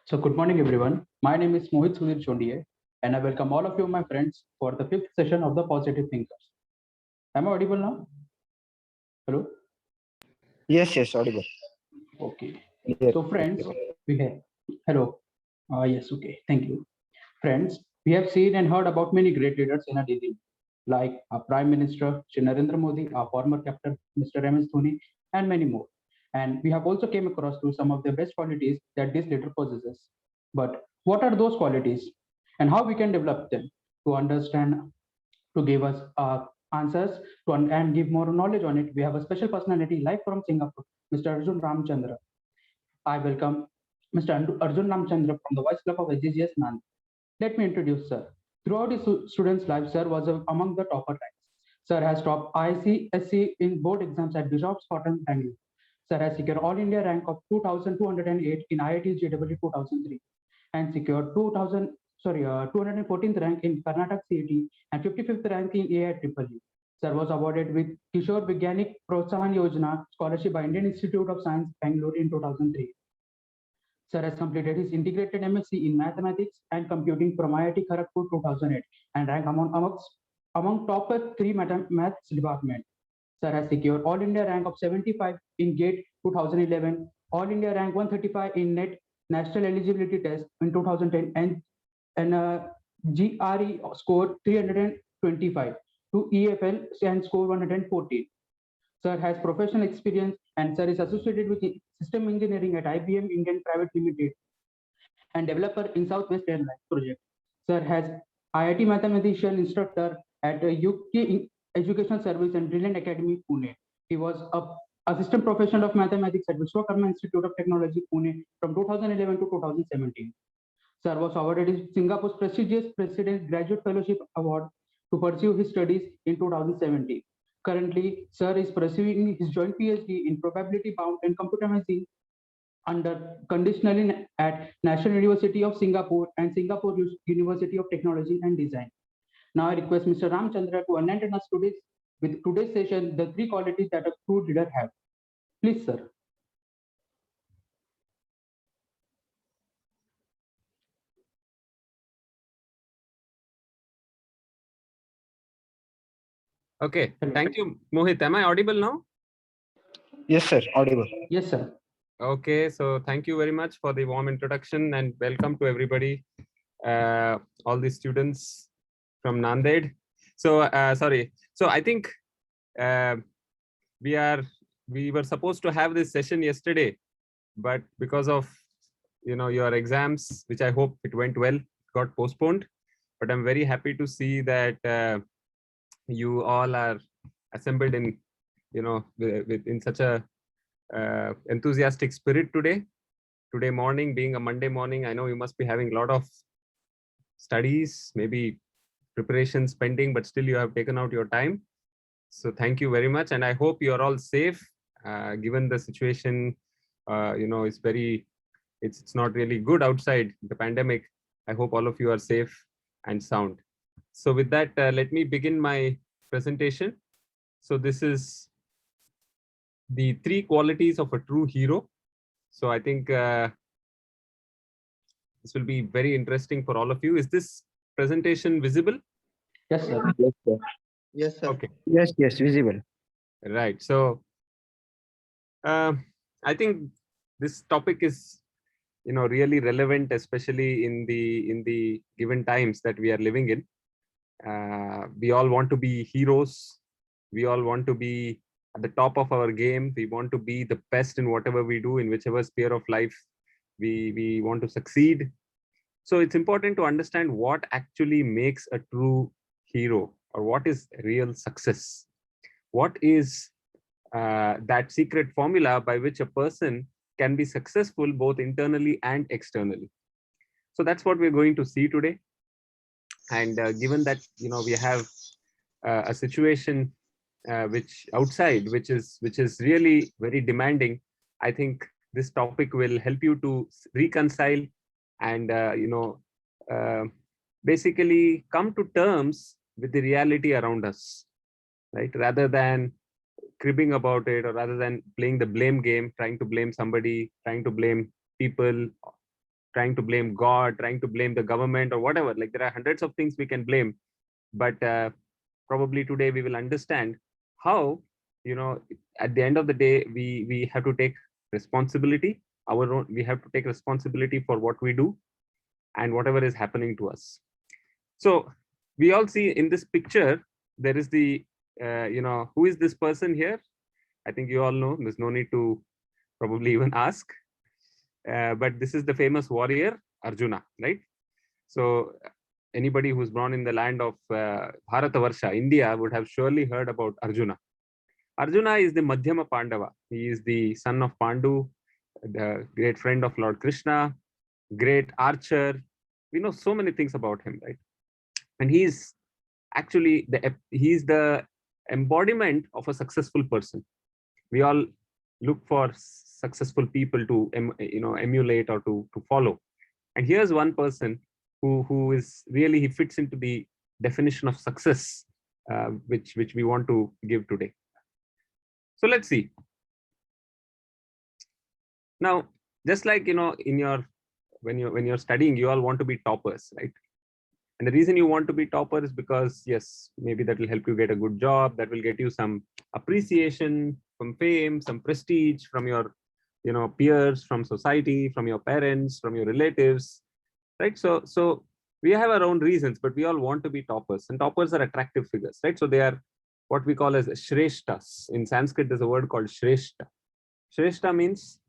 So, good morning, everyone. My name is Mohit Sunil Chondiye, and I welcome all of you, my friends, for the fifth session of the Positive Thinkers. Am I audible now? Hello? Yes, audible. Okay. Clear. So, friends, we have. Hello. Yes, okay. Thank you. Friends, we have seen and heard about many great leaders in our daily life, like our Prime Minister, Shri Narendra Modi, our former captain, Mr. MS Dhoni, and many more. And we have also came across to some of the best qualities that this leader possesses. But what are those qualities and how we can develop them to understand, to give us answers and give more knowledge on it? We have a special personality live from Singapore, Mr. Arjun Ramchandra. I welcome Mr. Arjun Ramchandra from the Vice Club of SGGS Nand. Let me introduce Sir. Throughout his students' life, Sir was among the topper ranks. Sir has topped ICSC in board exams at Bishop's Cotton, Bangalore. Sir has secured All India rank of 2208 in IIT JEE 2003 and secured 214th rank in Karnataka CET and 55th rank in AIEEE. Sir was awarded with Kishore Vigyanik Protsahan Yojana scholarship by Indian Institute of Science, Bangalore in 2003. Sir has completed his integrated MSc in Mathematics and Computing from IIT Kharagpur 2008 and ranked among top 3 maths department. Sir has secured All India rank of 75 in GATE 2011, All India rank 135 in NET National Eligibility Test in 2010, and GRE score 325 to EFL and score 114. Sir has professional experience and Sir is associated with system engineering at IBM Indian Private Limited and developer in Southwest Airlines project. Sir has IIT mathematician instructor at UK Education Service and Brilliant Academy, Pune. He was a assistant professor of mathematics at Vishwakarma Institute of Technology, Pune from 2011 to 2017. Sir was awarded Singapore's prestigious President's Graduate Fellowship Award to pursue his studies in 2017. Currently, Sir is pursuing his joint PhD in probability bound and computer machine under conditionally at National University of Singapore and Singapore University of Technology and Design. Now I request Mr. Ramchandra to enlighten us with today's session the three qualities that a true leader have. Please, sir. Okay, thank you, Mohit. Am I audible now? Yes, sir, audible. Yes, sir. Okay, so thank you very much for the warm introduction and welcome to everybody, all the students from Nanded. So, sorry. So I think we were supposed to have this session yesterday, but because of your exams, which I hope it went well, got postponed. But I'm very happy to see that you all are assembled in in such a enthusiastic spirit today morning, being a Monday morning. I know you must be having a lot of studies, maybe preparations pending, but still you have taken out your time. So thank you very much, and I hope you are all safe given the situation. It's not really good outside the pandemic. I hope all of you are safe and sound. So with that, let me begin my presentation. So this is the three qualities of a true hero. So I think this will be very interesting for all of you. Is this presentation visible? Yes, sir. Yes, sir. Yes, sir. Okay. Yes, visible. Right. So I think this topic is really relevant, especially in the given times that we are living in. We all want to be heroes. We all want to be at the top of our game. We want to be the best in whatever we do, in whichever sphere of life we want to succeed. So it's important to understand what actually makes a true hero, or what is real success. What is that secret formula by which a person can be successful both internally and externally. So that's what we're going to see today. And given that we have a situation which is really very demanding, I think this topic will help you to reconcile and basically come to terms with the reality around us, right? Rather than cribbing about it, or rather than playing the blame game, trying to blame somebody, trying to blame people, trying to blame God, trying to blame the government or whatever. Like there are hundreds of things we can blame, but probably today we will understand how, at the end of the day, we have to take responsibility. We have to take responsibility for what we do and whatever is happening to us. So we all see in this picture, there is the, who is this person here? I think you all know, there's no need to probably even ask. But this is the famous warrior, Arjuna, right? So anybody who's born in the land of Bharatavarsha, India, would have surely heard about Arjuna. Arjuna is the Madhyama Pandava. He is the son of Pandu, the great friend of Lord Krishna, great archer. We know so many things about him, right? And he's actually he's the embodiment of a successful person. We all look for successful people to emulate or to follow. And here's one person who is really, he fits into the definition of success, which we want to give today. So let's see. Now, just like in your when you're studying, you all want to be toppers, right? And the reason you want to be topper is because, yes, maybe that will help you get a good job, that will get you some appreciation, some fame, some prestige from your peers, from society, from your parents, from your relatives, right? So we have our own reasons, but we all want to be toppers, and toppers are attractive figures, right? So they are what we call as shreshtas. In Sanskrit, there's a word called shreshta. Shreshta means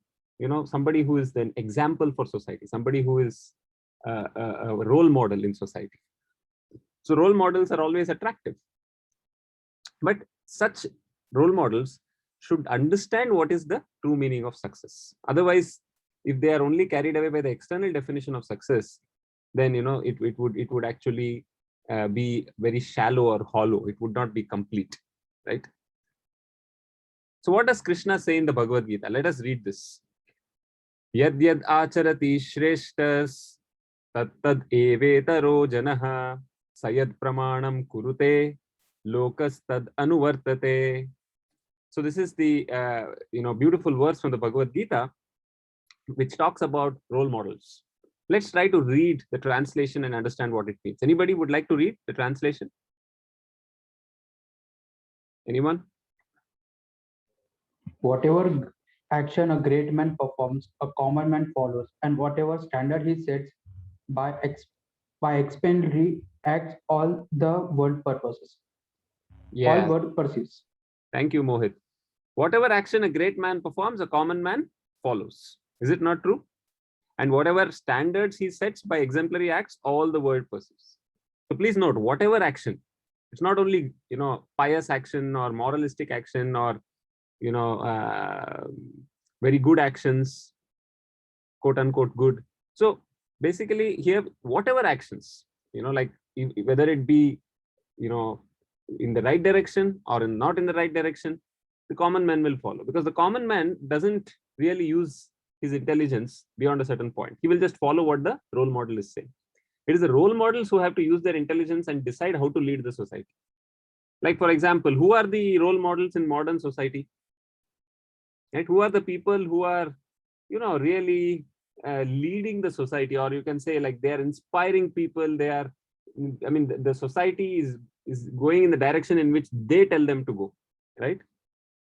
somebody who is an example for society, somebody who is a role model in society. So role models are always attractive, but such role models should understand what is the true meaning of success. Otherwise, if they are only carried away by the external definition of success, then it would actually be very shallow or hollow. It would not be complete, right? So what does Krishna say in the Bhagavad Gita? Let us read this. Yad yad acharati shreshtas tad tad evetaro janaha sayad pramanam kurute lokas tad anuvartate. So this is the beautiful verse from the Bhagavad Gita, which talks about role models. Let's try to read the translation and understand what it means. Anybody would like to read the translation? Anyone? Whatever action a great man performs, a common man follows, and whatever standard he sets by expanding acts all the world purposes. Yeah. All world perceives. Thank you, Mohit. Whatever action a great man performs, a common man follows. Is it not true? And whatever standards he sets by exemplary acts, all the world perceives. So please note, whatever action, it's not only pious action or moralistic action or very good actions, quote unquote good. So basically here, whatever actions, like whether it be in the right direction or not in the right direction, the common man will follow, because the common man doesn't really use his intelligence beyond a certain point. He will just follow what the role model is saying. It is the role models who have to use their intelligence and decide how to lead the society. Like, for example, who are the role models in modern society? Right? Who are the people who are, really leading the society, or you can say like they are inspiring people. They are, the society is going in the direction in which they tell them to go, right?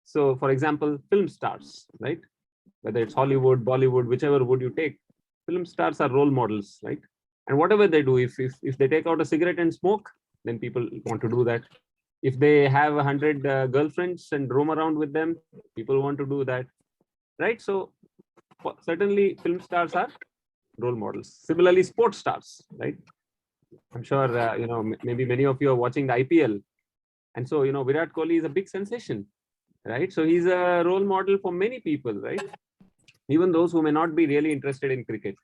So, for example, film stars, right? Whether it's Hollywood, Bollywood, whichever would you take, film stars are role models, right? And whatever they do, if they take out a cigarette and smoke, then people want to do that. If they have 100 girlfriends and roam around with them, people want to do that, right? So certainly film stars are role models. Similarly, sports stars, right? I'm sure, maybe many of you are watching the IPL. And so, Virat Kohli is a big sensation, right? So he's a role model for many people, right? Even those who may not be really interested in cricket.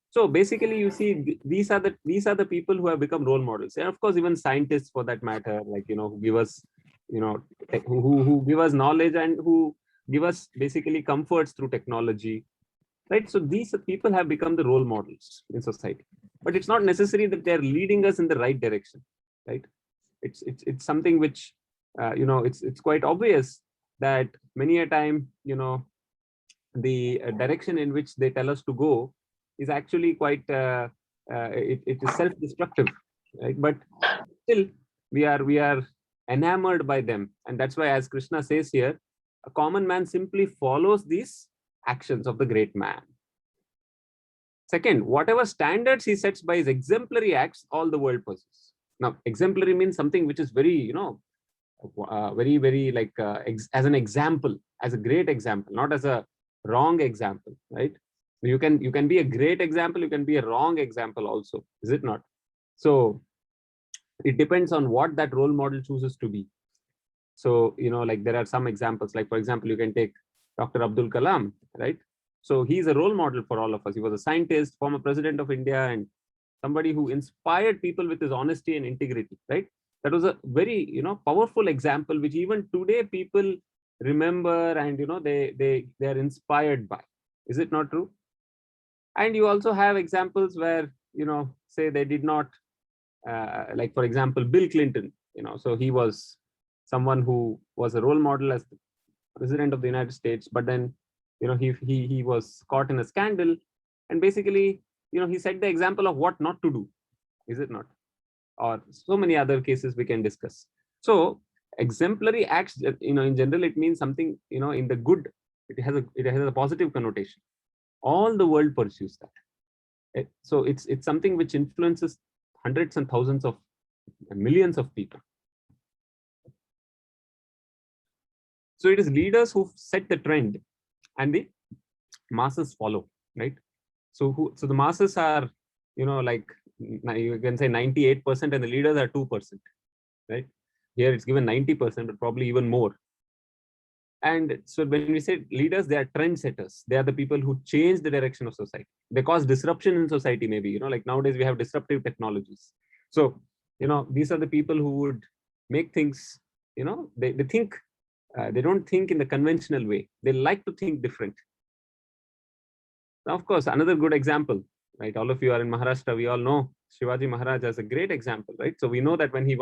So basically, you see, these are the people who have become role models, and of course, even scientists, for that matter, like who give us, who give us knowledge and who give us basically comforts through technology, right? So these people have become the role models in society, but it's not necessary that they're leading us in the right direction, right? It's something which, it's quite obvious that many a time, the direction in which they tell us to go is actually quite it is self-destructive, right? But still we are enamored by them, and that's why, as Krishna says here, a common man simply follows these actions of the great man. Second, whatever standards he sets by his exemplary acts, all the world pursues. Now, exemplary means something which is very, very like as an example, as a great example, not as a wrong example, right? You can be a great example, you can be a wrong example also, is it not? So it depends on what that role model chooses to be. So like there are some examples, like for example, you can take Dr. Abdul Kalam, right? So he's a role model for all of us. He was a scientist, former president of India, and somebody who inspired people with his honesty and integrity, right? That was a very powerful example which even today people remember, and they are inspired by. Is it not true? And you also have examples where say they did not like for example Bill Clinton, so he was someone who was a role model as the president of the United States, but then he was caught in a scandal, and basically he set the example of what not to do. Is it not? Or so many other cases we can discuss. So exemplary acts, in general, it means something, in the good, it has a positive connotation. All the world pursues that. So it's something which influences hundreds and thousands of millions of people. So it is leaders who set the trend and the masses follow, right? So the masses are, like you can say 98% and the leaders are 2%, right? Here it's given 90%, but probably even more. And so when we say leaders, they are trendsetters. They are the people who change the direction of society. They cause disruption in society, maybe, like nowadays we have disruptive technologies. So, these are the people who would make things, they think, they don't think in the conventional way. They like to think different. Now, of course, another good example, right? All of you are in Maharashtra. We all know Shivaji Maharaj as a great example, right? So we know that when he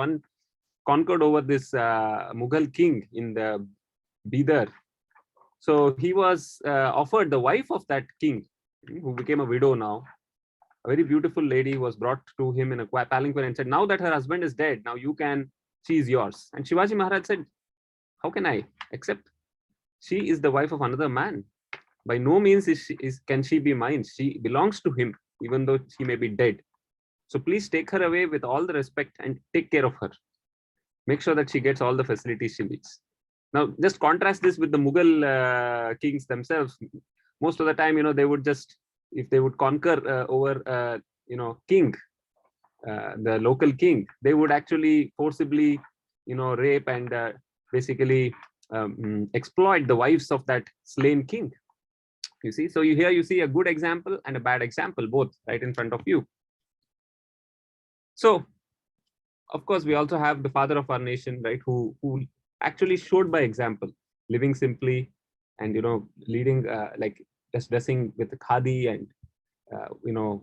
conquered over this Mughal king in the Bidar, so he was offered the wife of that king, who became a widow now. A very beautiful lady was brought to him in a palanquin and said, now that her husband is dead, now she is yours. And Shivaji Maharaj said, how can I accept? She is the wife of another man. By no means can she be mine. She belongs to him, even though she may be dead. So please take her away with all the respect and take care of her. Make sure that she gets all the facilities she needs. Now, just contrast this with the Mughal kings themselves. Most of the time, they would just, if they would conquer over, king, the local king, they would actually forcibly, rape and basically exploit the wives of that slain king. You see, so here you see a good example and a bad example, both right in front of you. So, of course, we also have the father of our nation, right, who actually showed by example, living simply and leading like just dressing with the khadi and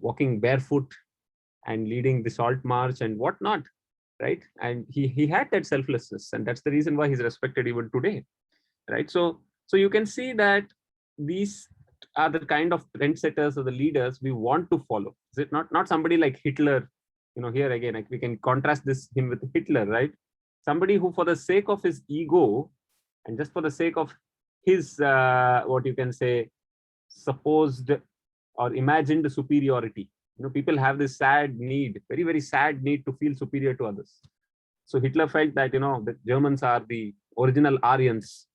walking barefoot and leading the salt march and whatnot, right? And he had that selflessness, and that's the reason why he's respected even today, right? So you can see that these are the kind of trendsetters or the leaders we want to follow. Is it not somebody like Hitler? Here again, like we can contrast him with Hitler, right? Somebody who, for the sake of his ego and just for the sake of his what you can say supposed or imagined superiority, people have this sad need, very, very sad need to feel superior to others. So Hitler felt that the Germans are the original Aryans,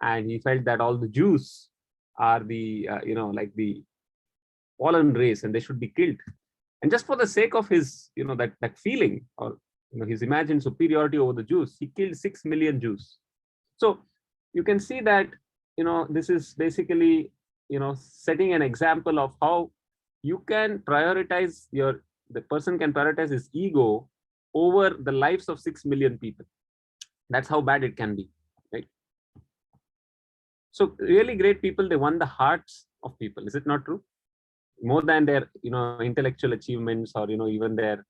and he felt that all the Jews are the like the fallen race and they should be killed. And just for the sake of his that feeling, or his imagined superiority over the Jews, he killed 6 million Jews. So you can see that this is basically setting an example of how you can prioritize the person can prioritize his ego over the lives of 6 million people. That's how bad it can be, right? So really great people, they won the hearts of people. Is it not true? More than their intellectual achievements or even their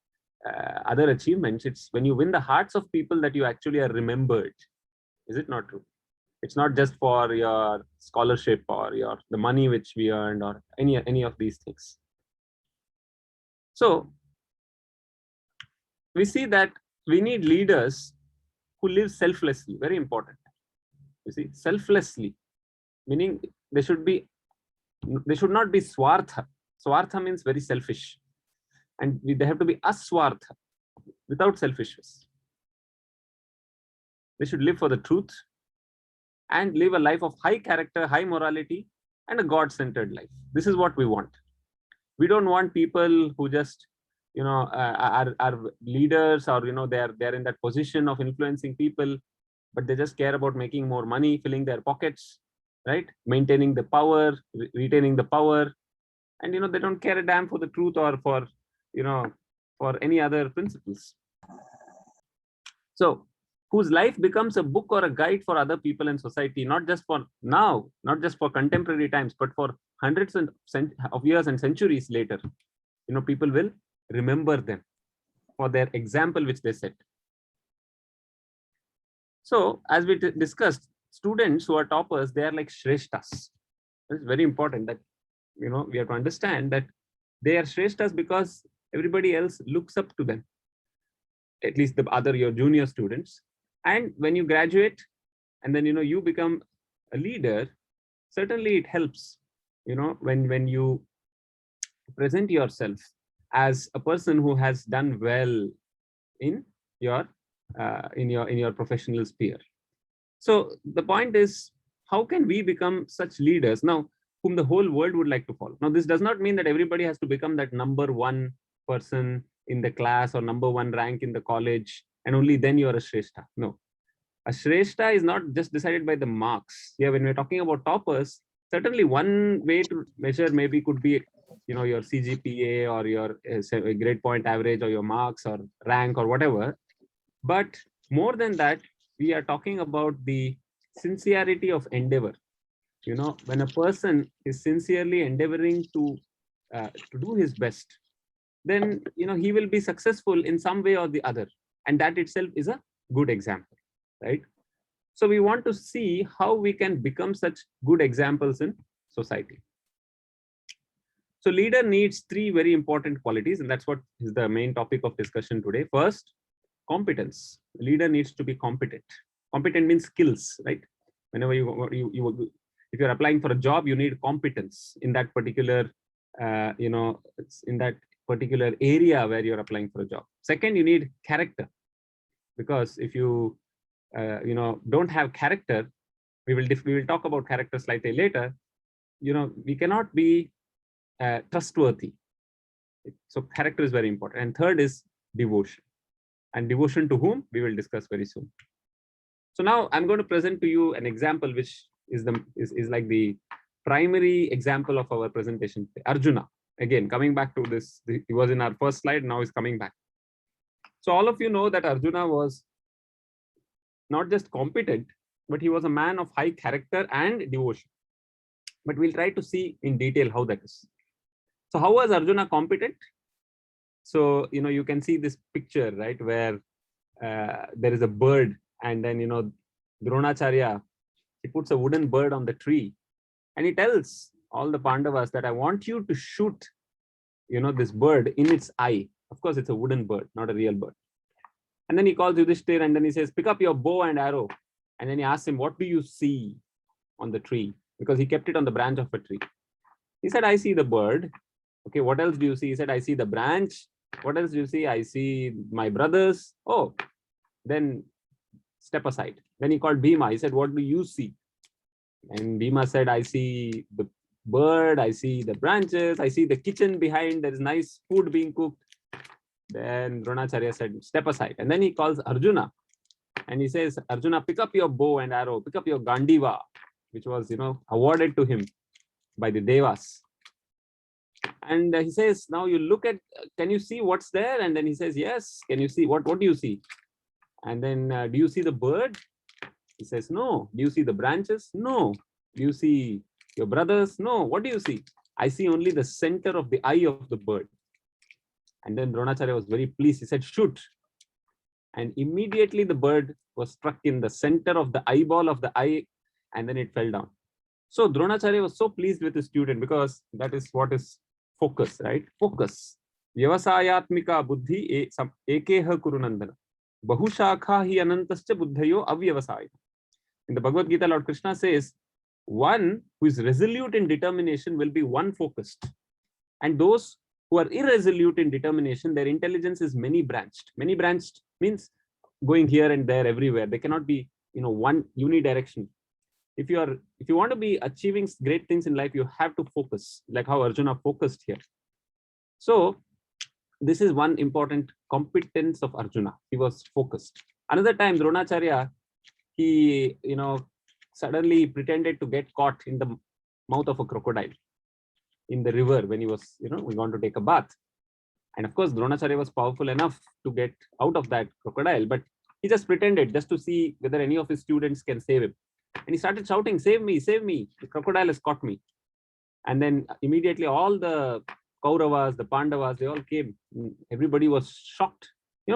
other achievements, it's when you win the hearts of people that you actually are remembered. Is it not true? It's not just for your scholarship or the money which we earned or any of these things. So we see that we need leaders who live selflessly. Very important. You see, selflessly, meaning they should not be swartha. Swartha means very selfish, and they have to be aswartha, without selfishness. They should live for the truth and live a life of high character, high morality, and a God-centered life. This is what we want. We don't want people who just, are leaders, or they're in that position of influencing people, but they just care about making more money, filling their pockets, right? Maintaining the power, retaining the power, and they don't care a damn for the truth or for any other principles. So whose life becomes a book or a guide for other people in society, not just for now, not just for contemporary times, but for hundreds of years and centuries later. People will remember them for their example which they set. So as we discussed, students who are toppers, they are like shreshtas. It's very important that we have to understand that they are shreshtas because everybody else looks up to them, at least your junior students. And when you graduate and then you become a leader, certainly it helps when you present yourself as a person who has done well in your professional sphere. So the point is, how can we become such leaders now whom the whole world would like to follow? Now, this does not mean that everybody has to become that number one person in the class or number one rank in the college, and only then you are a Shrestha. No. A Shrestha is not just decided by the marks. Yeah, when we're talking about toppers, certainly one way to measure maybe could be, your CGPA or your grade point average or your marks or rank or whatever. But more than that, we are talking about the sincerity of endeavor. When a person is sincerely endeavoring to do his best, then he will be successful in some way or the other, and that itself is a good example, right? So we want to see how we can become such good examples in society. So leader needs three very important qualities, and that's what is the main topic of discussion today. First, competence. Leader needs to be competent. Competent means skills, right? Whenever if you're applying for a job, you need competence in that particular in that particular area where you're applying for a job. Second, you need character, because if you don't have character, we will talk about character slightly later. We cannot be trustworthy. So character is very important. And third is devotion. And devotion to whom we will discuss very soon. So now I'm going to present to you an example which is like the primary example of our presentation today. Arjuna. Again, coming back to this, he was in our first slide, now he's coming back. So all of you know that Arjuna was not just competent, but he was a man of high character and devotion. But we'll try to see in detail how that is. So how was Arjuna competent? So, you can see this picture, right, where there is a bird, and then, Dronacharya, he puts a wooden bird on the tree, and he tells all the Pandavas that I want you to shoot, this bird in its eye. Of course, it's a wooden bird, not a real bird. And then he calls Yudhishthir, and then he says, pick up your bow and arrow. And then he asks him, what do you see on the tree? Because he kept it on the branch of a tree. He said, I see the bird. Okay, what else do you see? He said, I see the branch. What else do you see? I see my brothers. Oh, then step aside. Then he called Bhima. He said, what do you see? And Bhima said, I see the bird. I see the branches. I see the kitchen behind. There is nice food being cooked. Then Dronacharya said, step aside. And then he calls Arjuna. And he says, Arjuna, pick up your bow and arrow. Pick up your Gandiva, which was, awarded to him by the Devas. And he says, now you look at, can you see what's there? And then he says, yes. Can you see? What do you see? And then, do you see the bird? He says, no. Do you see the branches? No. Do you see your brothers? No. What do you see? I see only the center of the eye of the bird. And then Dronacharya was very pleased. He said, shoot. And immediately the bird was struck in the center of the eyeball of the eye, and then it fell down. So Dronacharya was so pleased with his student, because that is what is focus, right? Focus. व्यवसायात्मिका बुद्धि एकेह कुरुनंदन बहुशाखा hi anantascha buddhayo avyavasaya. In the Bhagavad Gita, Lord Krishna says, one who is resolute in determination will be one focused, and those who are irresolute in determination, their intelligence is many branched. Many branched means going here and there everywhere. They cannot be, one unidirection. If you want to be achieving great things in life, you have to focus, like how Arjuna focused here. So this is one important competence of Arjuna. He was focused. Another time, Dronacharya, he suddenly pretended to get caught in the mouth of a crocodile in the river when he was we want to take a bath. And of course, Dronacharya was powerful enough to get out of that crocodile, but he just pretended just to see whether any of his students can save him. And he started shouting, save me, the crocodile has caught me. And then immediately all the Kauravas, the Pandavas, they all came. Everybody was shocked.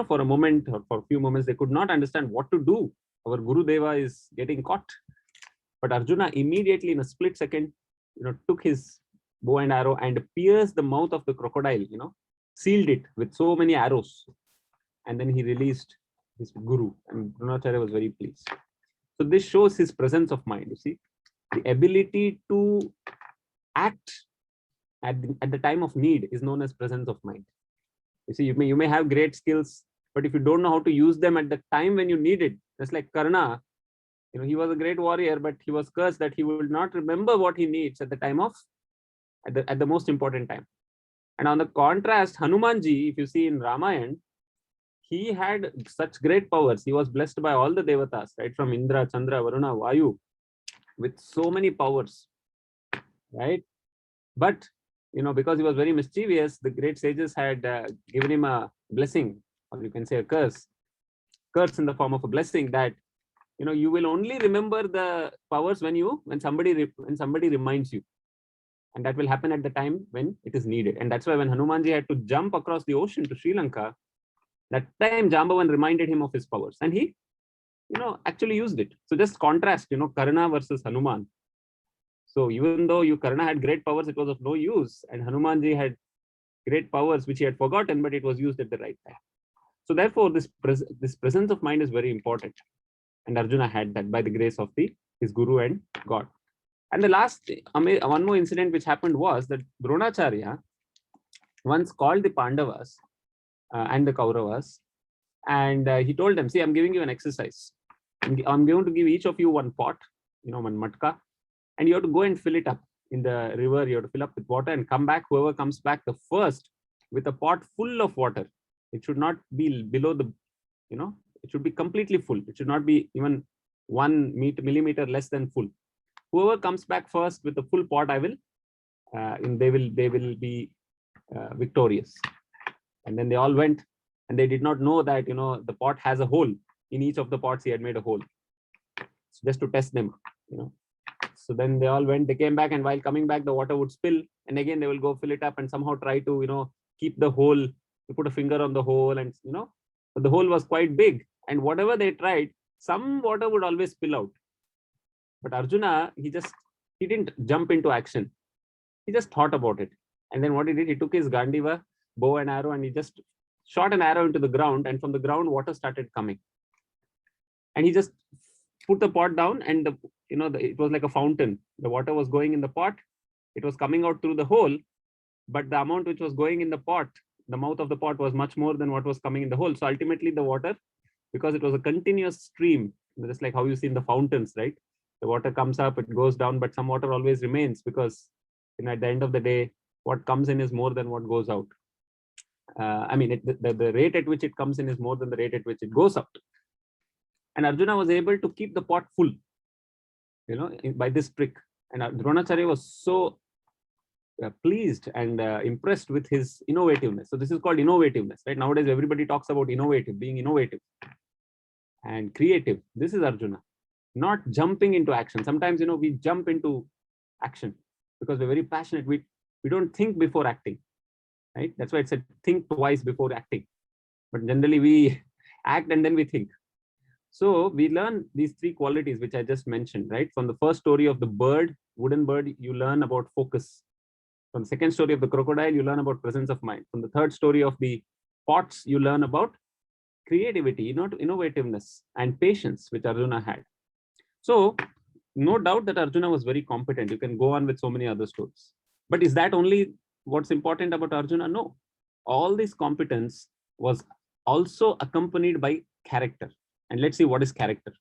For a moment or for a few moments, they could not understand what to do. Our Guru Deva is getting caught. But Arjuna immediately in a split second, took his bow and arrow and pierced the mouth of the crocodile, sealed it with so many arrows. And then he released his Guru, and Dronacharya was very pleased. So this shows his presence of mind, you see. The ability to act at the time of need is known as presence of mind. You see, you may have great skills, but if you don't know how to use them at the time when you need it, just like Karna, he was a great warrior, but he was cursed that he would not remember what he needs at the time of, at the most important time. And on the contrast, Hanumanji, if you see in Ramayana, he had such great powers. He was blessed by all the devatas, right? From Indra, Chandra, Varuna, Vayu, with so many powers, right? But, because he was very mischievous, the great sages had given him a blessing, or you can say a curse in the form of a blessing that, you will only remember the powers when somebody reminds you. And that will happen at the time when it is needed. And that's why when Hanumanji had to jump across the ocean to Sri Lanka, that time Jambavan reminded him of his powers, and he, actually used it. So just contrast, Karna versus Hanuman. So even though Karna had great powers, it was of no use, and Hanumanji had great powers which he had forgotten, but it was used at the right time. So therefore, this presence of mind is very important, and Arjuna had that by the grace of his Guru and God. And the last, one more incident which happened was that Dronacharya once called the Pandavas and the Kauravas, and he told them, see, I'm giving you an exercise. I'm going to give each of you one pot, one matka, and you have to go and fill it up in the river. You have to fill up with water and come back. Whoever comes back the first with a pot full of water, it should not be below the, it should be completely full. It should not be even 1 millimeter less than full. Whoever comes back first with the full pot, they will be victorious. And then they all went, and they did not know that the pot has a hole. In each of the pots he had made a hole, so just to test them. So then they all went, they came back, and while coming back the water would spill, and again they will go fill it up and somehow try to keep the hole. You put a finger on the hole, and but the hole was quite big, and whatever they tried, some water would always spill out. But Arjuna, he didn't jump into action. He just thought about it. And then what he did, he took his Gandiva, bow and arrow, and he just shot an arrow into the ground, and from the ground water started coming. And he just put the pot down, and it was like a fountain. The water was going in the pot. It was coming out through the hole, but the amount which was going in the pot, the mouth of the pot, was much more than what was coming in the hole. So ultimately the water, because it was a continuous stream, just like how you see in the fountains, right? The water comes up, it goes down, but some water always remains, because at the end of the day, what comes in is more than what goes out. The rate at which it comes in is more than the rate at which it goes out. And Arjuna was able to keep the pot full, by this trick. And Dronacharya was so pleased and impressed with his innovativeness. So this is called innovativeness, right? Nowadays, everybody talks about being innovative and creative. This is Arjuna, not jumping into action. Sometimes, we jump into action because we're very passionate. We don't think before acting, right? That's why it said think twice before acting. But generally we act and then we think. So we learn these 3 qualities which I just mentioned, right? From the first story of the bird, wooden bird, you learn about focus. From the second story of the crocodile, you learn about presence of mind. From the third story of the pots, you learn about creativity, innovativeness, and patience, which Arjuna had. So, no doubt that Arjuna was very competent. You can go on with so many other stories. But is that only what's important about Arjuna? No. All this competence was also accompanied by character. And let's see what is character.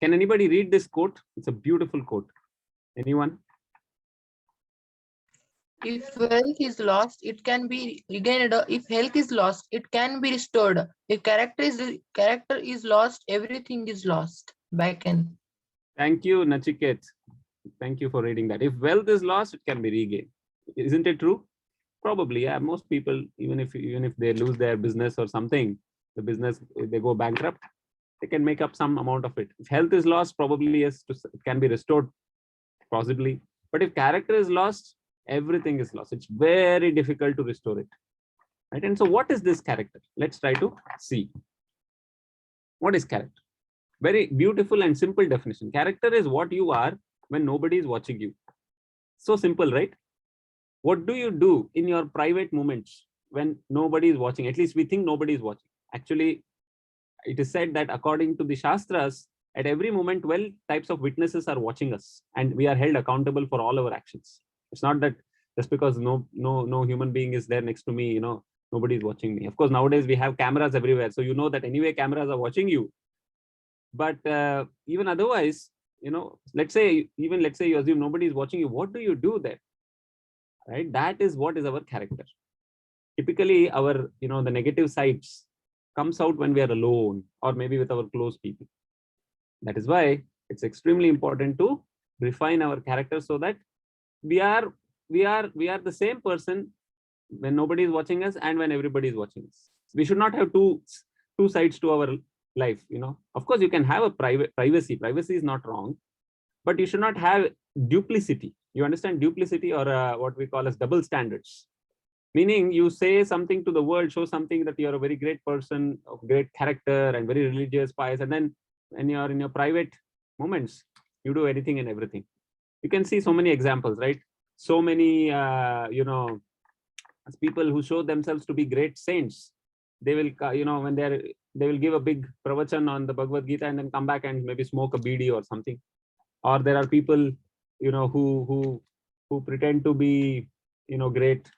Can anybody read this quote? It's a beautiful quote. Anyone? If wealth is lost, it can be regained. If health is lost, it can be restored. If character is lost, everything is lost. Back end. Thank you, Nachiket. Thank you for reading that. If wealth is lost, it can be regained. Isn't it true? Probably, yeah. Most people, even if they lose their business or something, the business, they go bankrupt, they can make up some amount of it. If health is lost, probably yes, it can be restored, possibly. But if character is lost, everything is lost. It's very difficult to restore it. Right? And so what is this character? Let's try to see. What is character? Very beautiful and simple definition. Character is what you are when nobody is watching you. So simple, right? What do you do in your private moments when nobody is watching? At least we think nobody is watching. Actually, it is said that according to the Shastras, at every moment, 12 types of witnesses are watching us, and we are held accountable for all our actions. It's not that just because no human being is there next to me, nobody is watching me. Of course, nowadays we have cameras everywhere, so you know that anyway cameras are watching you. But even otherwise, let's say you assume nobody is watching you. What do you do there? Right? That is what is our character. Typically, our the negative sides comes out when we are alone or maybe with our close people. That is why it's extremely important to refine our character so that we are the same person when nobody is watching us and when everybody is watching us. We should not have two sides to our life. Of course, you can have a privacy. Privacy is not wrong, but you should not have duplicity. You understand duplicity, or what we call as double standards. Meaning you say something to the world, show something that you're a very great person of great character and very religious, pious, and then when you're in your private moments, you do anything and everything. You can see so many examples, right? So many, people who show themselves to be great saints, they will, when they will give a big pravachan on the Bhagavad Gita and then come back and maybe smoke a bidi or something. Or there are people, who pretend to be, great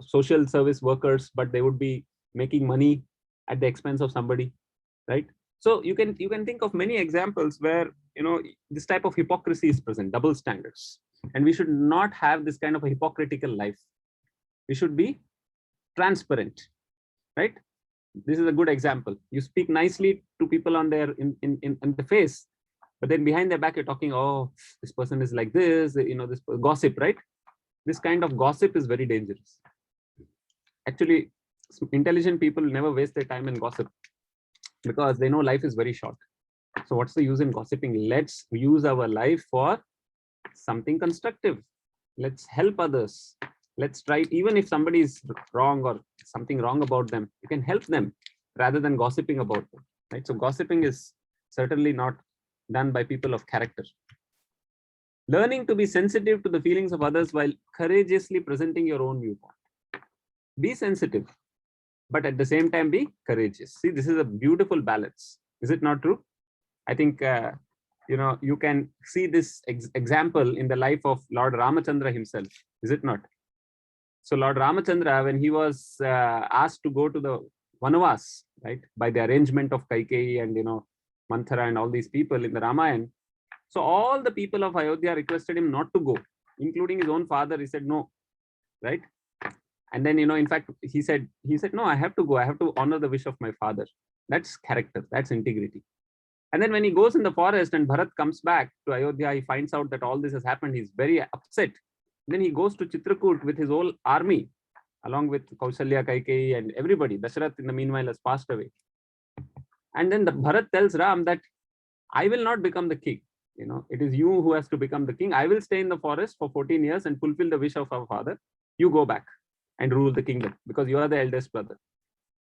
social service workers, but they would be making money at the expense of somebody, right? So you can think of many examples where this type of hypocrisy is present, double standards, and we should not have this kind of a hypocritical life. We should be transparent, right? This is a good example. You speak nicely to people on their in the face, but then behind their back you're talking, oh, this person is like this, this gossip, right? This kind of gossip is very dangerous. Actually, intelligent people never waste their time in gossip because they know life is very short. So what's the use in gossiping? Let's use our life for something constructive. Let's help others. Let's try, even if somebody is wrong or something wrong about them, you can help them rather than gossiping about them, right? So gossiping is certainly not done by people of character. Learning to be sensitive to the feelings of others while courageously presenting your own viewpoint. Be sensitive, but at the same time be courageous. See, this is a beautiful balance. Is it not true? I think, you can see this example in the life of Lord Ramachandra himself. Is it not? So Lord Ramachandra, when he was asked to go to the Vanavas, right, by the arrangement of Kaikeyi and, Manthara and all these people in the Ramayana, so all the people of Ayodhya requested him not to go, including his own father. He said no, right? And then, in fact, he said, no, I have to go. I have to honor the wish of my father. That's character. That's integrity. And then when he goes in the forest and Bharat comes back to Ayodhya, he finds out that all this has happened. He's very upset. Then he goes to Chitrakoot with his whole army, along with Kausalya, Kaikeyi, and everybody. Dasharath, in the meanwhile, has passed away. And then the Bharat tells Ram that I will not become the king. It is you who has to become the king. I will stay in the forest for 14 years and fulfill the wish of our father. You go back and rule the kingdom because you are the eldest brother.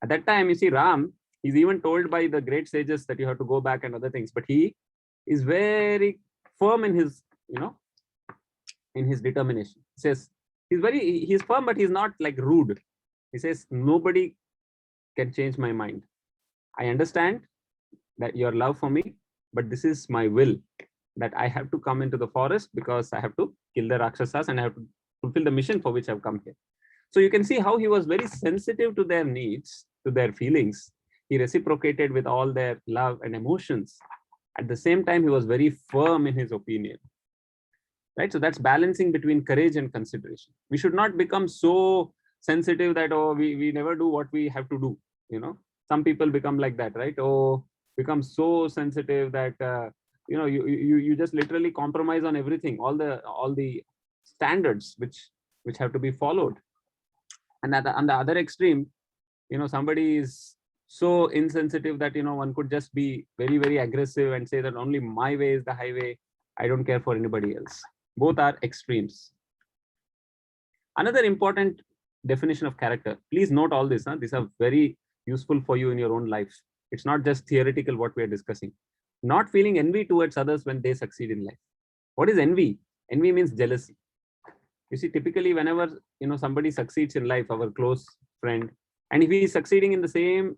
At that time, you see, Ram, he's even told by the great sages that you have to go back and other things, but he is very firm in his, in his determination. He says he's firm, but he's not like rude. He says, nobody can change my mind. I understand that your love for me, but this is my will, that I have to come into the forest because I have to kill the Rakshasas and I have to fulfill the mission for which I've come here. So you can see how he was very sensitive to their needs, to their feelings. He reciprocated with all their love and emotions. At the same time, he was very firm in his opinion. Right? So that's balancing between courage and consideration. We should not become so sensitive that, oh, we never do what we have to do. You know, some people become like that, right? Oh, become so sensitive that you just literally compromise on everything, all the standards which have to be followed. And on the other extreme, somebody is so insensitive that one could just be very, very aggressive and say that only my way is the highway. I don't care for anybody else. Both are extremes. Another important definition of character. Please note all this. These are very useful for you in your own life. It's not just theoretical what we are discussing. Not feeling envy towards others when they succeed in life. What is envy? Envy means jealousy. You see, typically whenever somebody succeeds in life, our close friend, and if he is succeeding in the same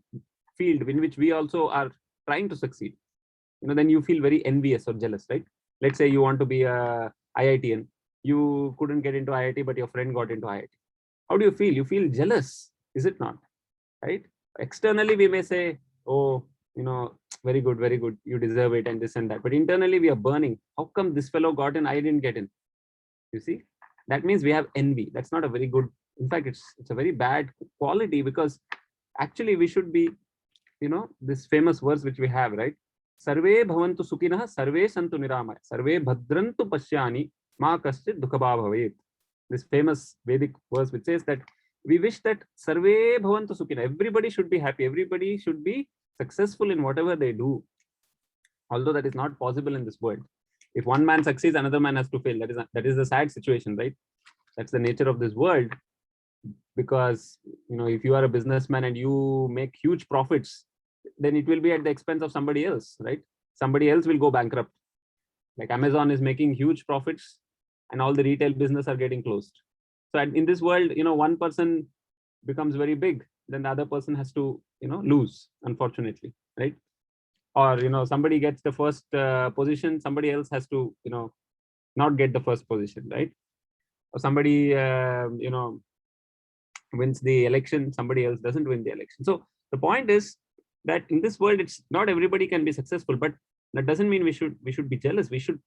field in which we also are trying to succeed, then you feel very envious or jealous, right? Let's say you want to be a IITian. You couldn't get into IIT, but your friend got into IIT. How do you feel? You feel jealous, is it not? Right? Externally, we may say, oh, very good, you deserve it, and this and that. But internally, we are burning. How come this fellow got in, I didn't get in? You see, that means we have envy. That's not a very good. In fact, it's a very bad quality, because actually we should be, this famous verse which we have, right? Sarve bhavantu sukhinah, sarve santu niramaya, sarve bhadrantu pashyani, ma kaschit dukkha bhavet. This famous Vedic verse which says that we wish that sarve bhavantu sukhinah, everybody should be happy, everybody should be successful in whatever they do. Although that is not possible in this world. If one man succeeds, another man has to fail. That is the sad situation, right? That's the nature of this world. Because if you are a businessman and you make huge profits, then it will be at the expense of somebody else, right? Somebody else will go bankrupt. Like Amazon is making huge profits and all the retail business are getting closed. So in this world, one person becomes very big, then the other person has to, lose, unfortunately, right? Or, somebody gets the first position, somebody else has to, not get the first position, right? Or somebody, wins the election, somebody else doesn't win the election. So the point is that in this world, it's not everybody can be successful, but that doesn't mean we should be jealous. We should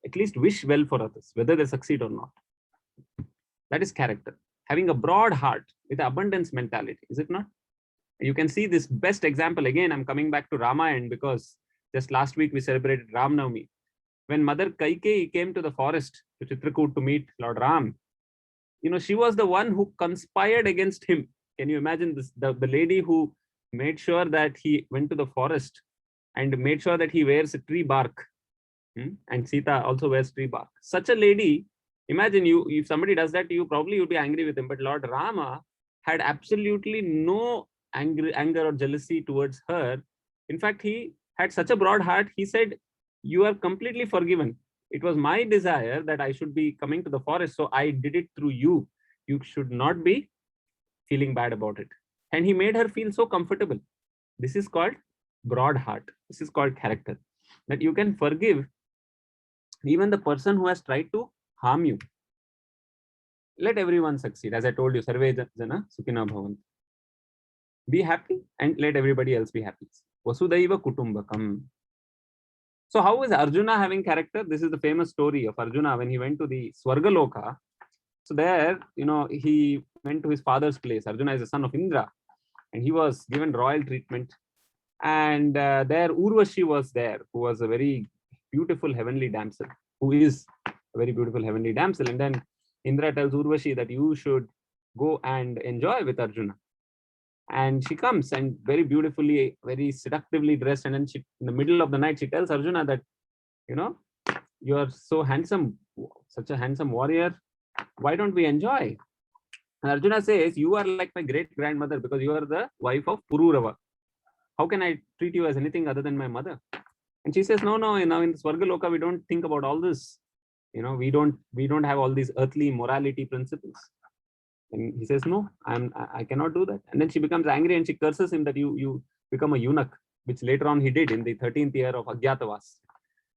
at least wish well for others, whether they succeed or not. That is character. Having a broad heart with abundance mentality, is it not? You can see this best example. Again, I'm coming back to Ramayana because just last week we celebrated Ram Navami. When Mother Kaikeyi came to the forest to Chitrakoot to meet Lord Ram, she was the one who conspired against him. Can you imagine this? The lady who made sure that he went to the forest and made sure that he wears a tree bark. And Sita also wears tree bark. Such a lady, imagine if somebody does that to you, probably you'd be angry with him. But Lord Rama had absolutely no anger or jealousy towards her. In fact, he had such a broad heart. He said, you are completely forgiven. It was my desire that I should be coming to the forest, so I did it through you. You should not be feeling bad about it. And he made her feel so comfortable. This is called broad heart. This is called character. That you can forgive even the person who has tried to harm you. Let everyone succeed. As I told you, sarve jana sukhina bhavantu. Be happy and let everybody else be happy. Vasudhaiva kutumbakam. So how is Arjuna having character? This is the famous story of Arjuna when he went to the Swargaloka. So there, he went to his father's place. Arjuna is the son of Indra and he was given royal treatment. And there Urvashi was there, who was a very beautiful heavenly damsel, who is a very beautiful heavenly damsel. And then Indra tells Urvashi that you should go and enjoy with Arjuna. And she comes and very beautifully, very seductively dressed. And then in the middle of the night, she tells Arjuna that, you are so handsome, such a handsome warrior. Why don't we enjoy? And Arjuna says, you are like my great grandmother because you are the wife of Pururava. How can I treat you as anything other than my mother? And she says, no, now in the Swargaloka, we don't think about all this. we don't have all these earthly morality principles. And he says, no, I cannot do that. And then she becomes angry and she curses him that you become a eunuch, which later on he did in the 13th year of Agyatavas.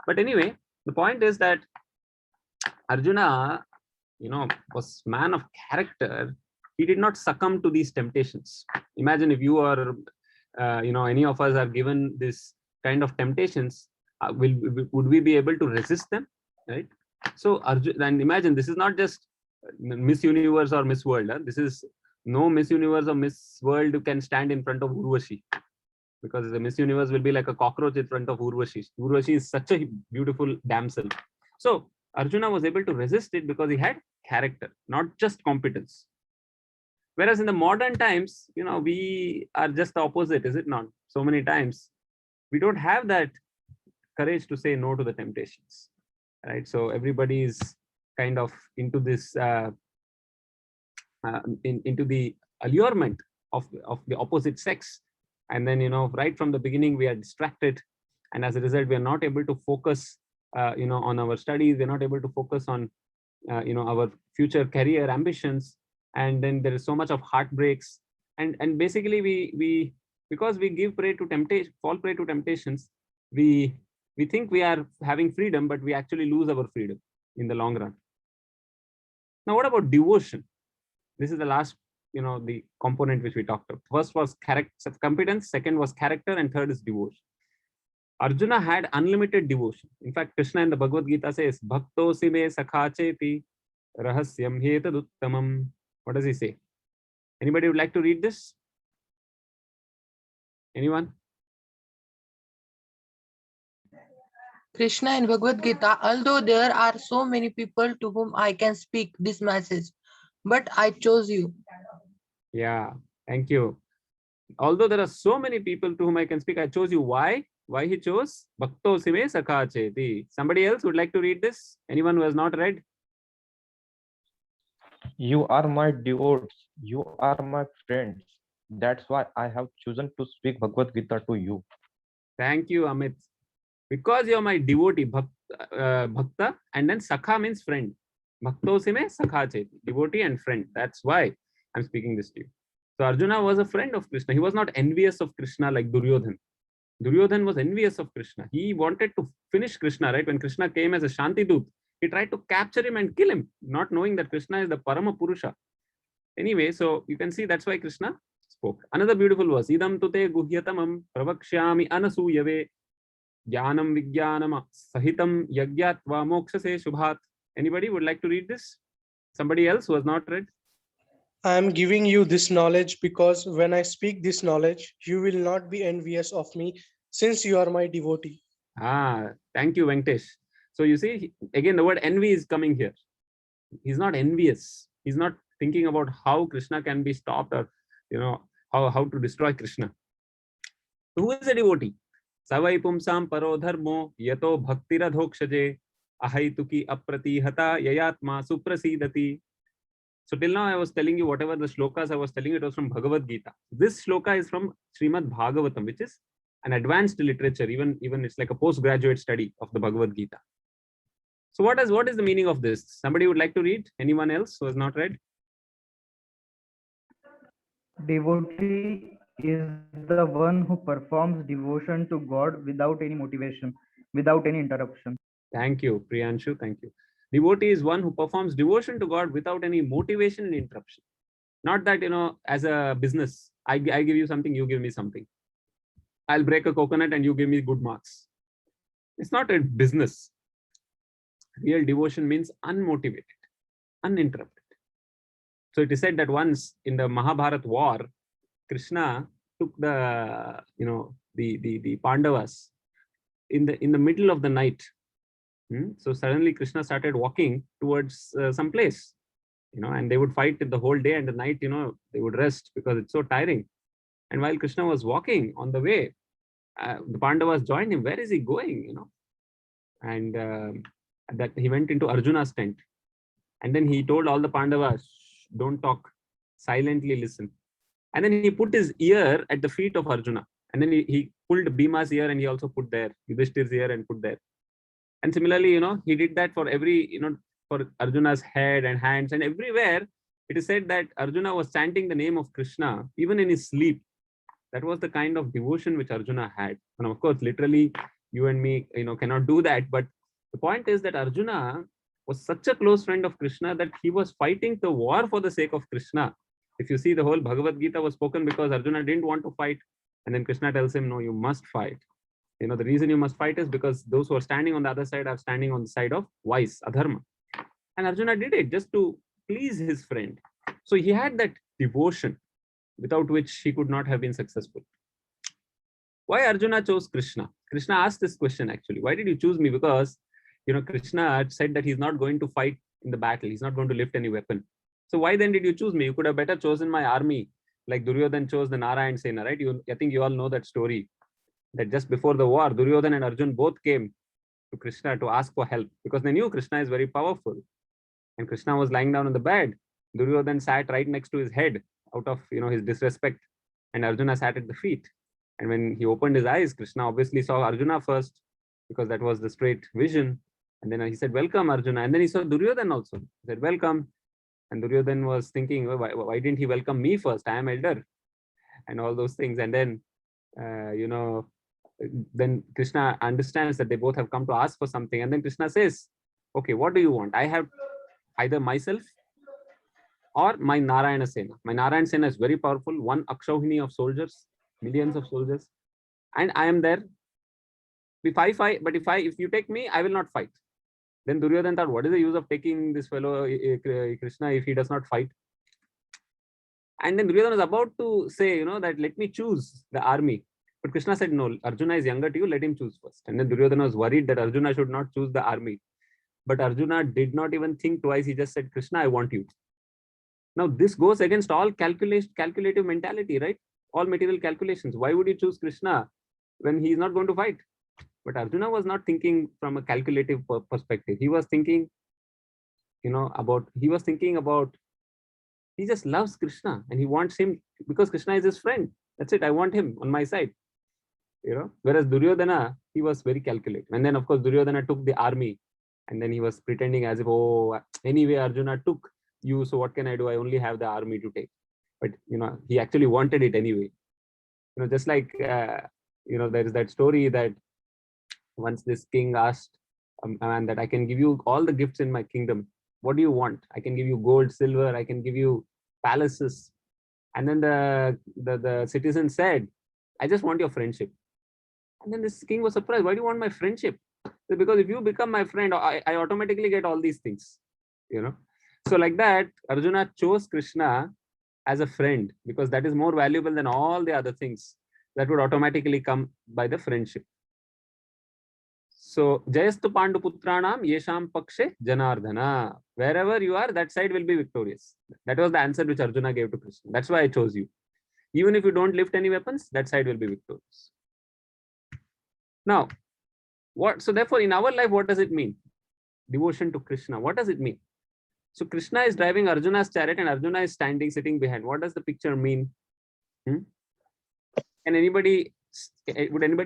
But anyway, the point is that Arjuna, was man of character. He did not succumb to these temptations. Imagine if you are, any of us are given this kind of temptations, would we be able to resist them, right? So Arjuna, and imagine this is not just Miss Universe or Miss World. This is no Miss Universe or Miss World who can stand in front of Urvashi, because the Miss Universe will be like a cockroach in front of Urvashi. Urvashi is such a beautiful damsel. So Arjuna was able to resist it because he had character, not just competence. Whereas in the modern times, we are just the opposite, is it not? So many times we don't have that courage to say no to the temptations, right? So everybody is kind of into this, into the allurement of the opposite sex. And then, right from the beginning, we are distracted. And as a result, we are not able to focus, on our studies. We're not able to focus on, our future career ambitions. And then there is so much of heartbreaks. And basically, we because we give prey to temptation, fall prey to temptations, we think we are having freedom, but we actually lose our freedom in the long run. Now, what about devotion? This is the last, the component which we talked about. First was competence, second was character, and third is devotion. Arjuna had unlimited devotion. In fact, Krishna in the Bhagavad Gita says, Bhaktosi me sakhacheti rahasyam hetaduttamam. What does he say? Anybody would like to read this? Anyone? Krishna in Bhagavad Gita, although there are so many people to whom I can speak this message, but I chose you. Yeah, thank you. Although there are so many people to whom I can speak, I chose you. Why? Why he chose? Bhaktosi me sakhacheti. Somebody else would like to read this? Anyone who has not read? You are my devotees. You are my friends. That's why I have chosen to speak Bhagavad Gita to you. Thank you, Amit. Because you're my devotee, bhakta, and then sakha means friend. Bhaktosi me sakhacheti. Devotee and friend. That's why I'm speaking this to you. So Arjuna was a friend of Krishna. He was not envious of Krishna like Duryodhan. Duryodhan was envious of Krishna. He wanted to finish Krishna, right? When Krishna came as a Shantidut, he tried to capture him and kill him, not knowing that Krishna is the Parama Purusha. Anyway, so you can see that's why Krishna spoke. Another beautiful verse. Idam tute guhyatamam pravakshyami anasuyave jnanam vijnanam sahitam yagyatva mokshase shubhat. Anybody would like to read this? Somebody else who has not read? I am giving you this knowledge because when I speak this knowledge, you will not be envious of me since you are my devotee. Thank you, Venkatesh. So you see, again, the word envy is coming here. He's not envious. He's not thinking about how Krishna can be stopped or, how to destroy Krishna. Who is a devotee? Savai pumsam paro dharmo yato bhaktiradhokshaje ahaituki apratihata yayatma suprasidati. So till now I was telling you whatever the shlokas I was telling you, it was from Bhagavad Gita. This shloka is from Srimad Bhagavatam, which is an advanced literature. Even it's like a postgraduate study of the Bhagavad Gita. So what is the meaning of this? Somebody would like to read? Anyone else who has not read? Devotee is the one who performs devotion to God without any motivation, without any interruption. Thank you, Priyanshu. Thank you. Devotee is one who performs devotion to God without any motivation and interruption. Not that, as a business, I give you something, you give me something. I'll break a coconut and you give me good marks. It's not a business. Real devotion means unmotivated, uninterrupted. So it is said that once in the Mahabharata war, Krishna took the Pandavas in the middle of the night. So suddenly Krishna started walking towards some place, and they would fight the whole day, and the night, they would rest because it's so tiring. And while Krishna was walking on the way, the Pandavas joined him. Where is he going? And that he went into Arjuna's tent, and then he told all the Pandavas, don't talk, silently listen. And then he put his ear at the feet of Arjuna, and then he pulled Bhima's ear and he also put there, Yudhishthir's ear and put there. And similarly, he did that for every, for Arjuna's head and hands, and everywhere it is said that Arjuna was chanting the name of Krishna even in his sleep. That was the kind of devotion which Arjuna had. And of course, literally, you and me, cannot do that. But the point is that Arjuna was such a close friend of Krishna that he was fighting the war for the sake of Krishna. If you see, the whole Bhagavad Gita was spoken because Arjuna didn't want to fight. And then Krishna tells him, no, you must fight. The reason you must fight is because those who are standing on the other side are standing on the side of vice, adharma. And Arjuna did it just to please his friend. So he had that devotion without which he could not have been successful. Why Arjuna chose Krishna? Krishna asked this question actually. Why did you choose me? Because, Krishna said that he's not going to fight in the battle. He's not going to lift any weapon. So why then did you choose me? You could have better chosen my army, like Duryodhan chose the Narayan Sena, right? I think you all know that story, that just before the war, Duryodhan and Arjun both came to Krishna to ask for help because they knew Krishna is very powerful. And Krishna was lying down on the bed. Duryodhan sat right next to his head out of his disrespect, and Arjuna sat at the feet. And when he opened his eyes, Krishna obviously saw Arjuna first because that was the straight vision. And then he said, welcome, Arjuna. And then he saw Duryodhan also. He said, welcome. And Duryodhan was thinking, why didn't he welcome me first? I am elder, and all those things. And then, then Krishna understands that they both have come to ask for something. And then Krishna says, okay, what do you want? I have either myself or my Narayana Sena. My Narayana Sena is very powerful, one Akshauhini of soldiers, millions of soldiers. And I am there. If you take me, I will not fight. Then Duryodhan thought, what is the use of taking this fellow Krishna if he does not fight? And then Duryodhan was about to say, that let me choose the army. But Krishna said, no, Arjuna is younger to you, let him choose first. And then Duryodhana was worried that Arjuna should not choose the army. But Arjuna did not even think twice. He just said, Krishna, I want you. Now, this goes against all calculative mentality, right? All material calculations. Why would you choose Krishna when he is not going to fight? But Arjuna was not thinking from a calculative perspective. He was thinking, he just loves Krishna and he wants him because Krishna is his friend. That's it. I want him on my side. Whereas Duryodhana, he was very calculated. And then, of course, Duryodhana took the army and then he was pretending as if, oh, anyway, Arjuna took you. So what can I do? I only have the army to take. But, he actually wanted it anyway. Just like, there is that story that once this king asked a man that I can give you all the gifts in my kingdom. What do you want? I can give you gold, silver. I can give you palaces. And then the citizen said, I just want your friendship. And then this king was surprised. Why do you want my friendship? Because if you become my friend, I automatically get all these things. So like that, Arjuna chose Krishna as a friend because that is more valuable than all the other things that would automatically come by the friendship. So, Jayastu Panduputranam Yesham Pakshe Janardhana. Wherever you are, that side will be victorious. That was the answer which Arjuna gave to Krishna. That's why I chose you. Even if you don't lift any weapons, that side will be victorious. Now, so therefore, in our life, what does it mean? Devotion to Krishna. What does it mean? So Krishna is driving Arjuna's chariot and Arjuna is sitting behind. What does the picture mean? Would anybody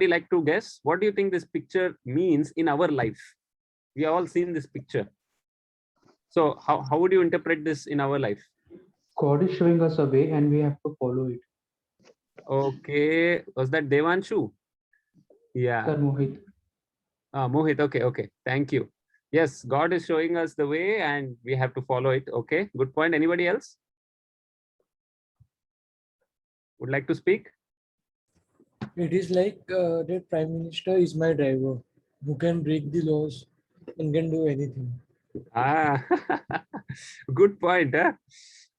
like to guess? What do you think this picture means in our life? We have all seen this picture. So how would you interpret this in our life? God is showing us a way and we have to follow it. Okay. Was that Devanshu? Yeah. Sir Mohit. Mohit. Okay. Thank you. Yes, God is showing us the way and we have to follow it. Okay. Good point. Anybody else would like to speak? It is like the Prime Minister is my driver who can break the laws and can do anything. Good point. Huh?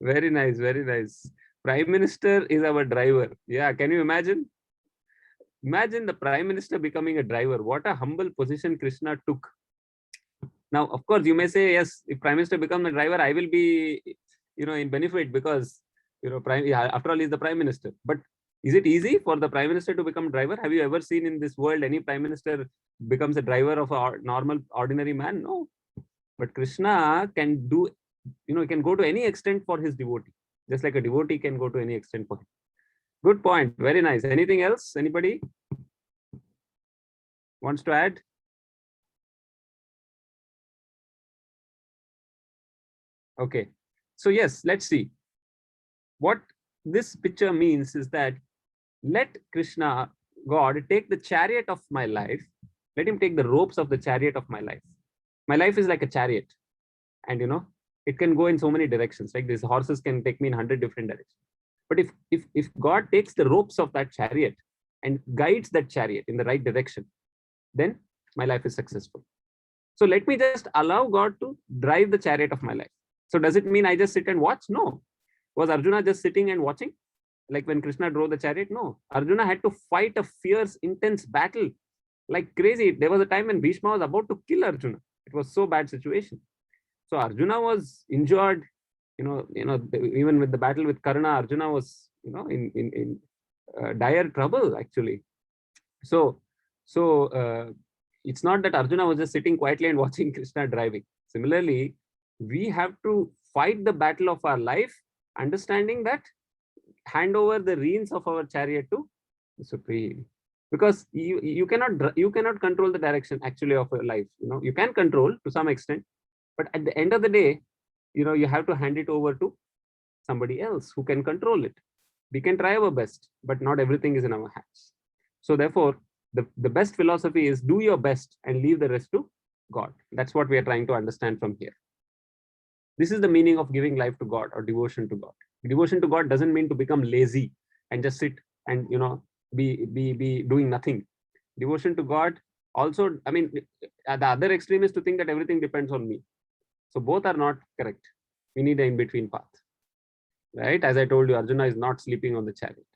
Very nice. Very nice. Prime Minister is our driver. Yeah. Can you imagine? Imagine the Prime Minister becoming a driver. What a humble position Krishna took. Now, of course, you may say, yes, if Prime Minister becomes a driver, I will be, in benefit because, after all, he's the Prime Minister. But is it easy for the Prime Minister to become a driver? Have you ever seen in this world any Prime Minister becomes a driver of a normal, ordinary man? No. But Krishna can do, he can go to any extent for his devotee, just like a devotee can go to any extent for him. Good point. Very nice. Anything else? Anybody wants to add? Okay. So yes, let's see. What this picture means is that let Krishna, God, take the chariot of my life. Let him take the ropes of the chariot of my life. My life is like a chariot, and it can go in so many directions. Like these horses can take me in 100 different directions. But if God takes the ropes of that chariot and guides that chariot in the right direction, then my life is successful. So let me just allow God to drive the chariot of my life. So does it mean I just sit and watch? No. Was Arjuna just sitting and watching? Like when Krishna drove the chariot? No. Arjuna had to fight a fierce, intense battle like crazy. There was a time when Bhishma was about to kill Arjuna. It was so bad situation. So Arjuna was injured. Even with the battle with Karna, Arjuna was, in dire trouble actually. So it's not that Arjuna was just sitting quietly and watching Krishna driving. Similarly, we have to fight the battle of our life, understanding that, hand over the reins of our chariot to the Supreme, because you cannot control the direction actually of your life. You can control to some extent, but at the end of the day, you have to hand it over to somebody else who can control it. We can try our best, but not everything is in our hands. So therefore, the best philosophy is do your best and leave the rest to God. That's what we are trying to understand from here. This is the meaning of giving life to God or devotion to God. Devotion to God doesn't mean to become lazy and just sit and be doing nothing. Devotion to God also, the other extreme is to think that everything depends on me. So both are not correct. We need an in-between path. Right? As I told you, Arjuna is not sleeping on the chariot.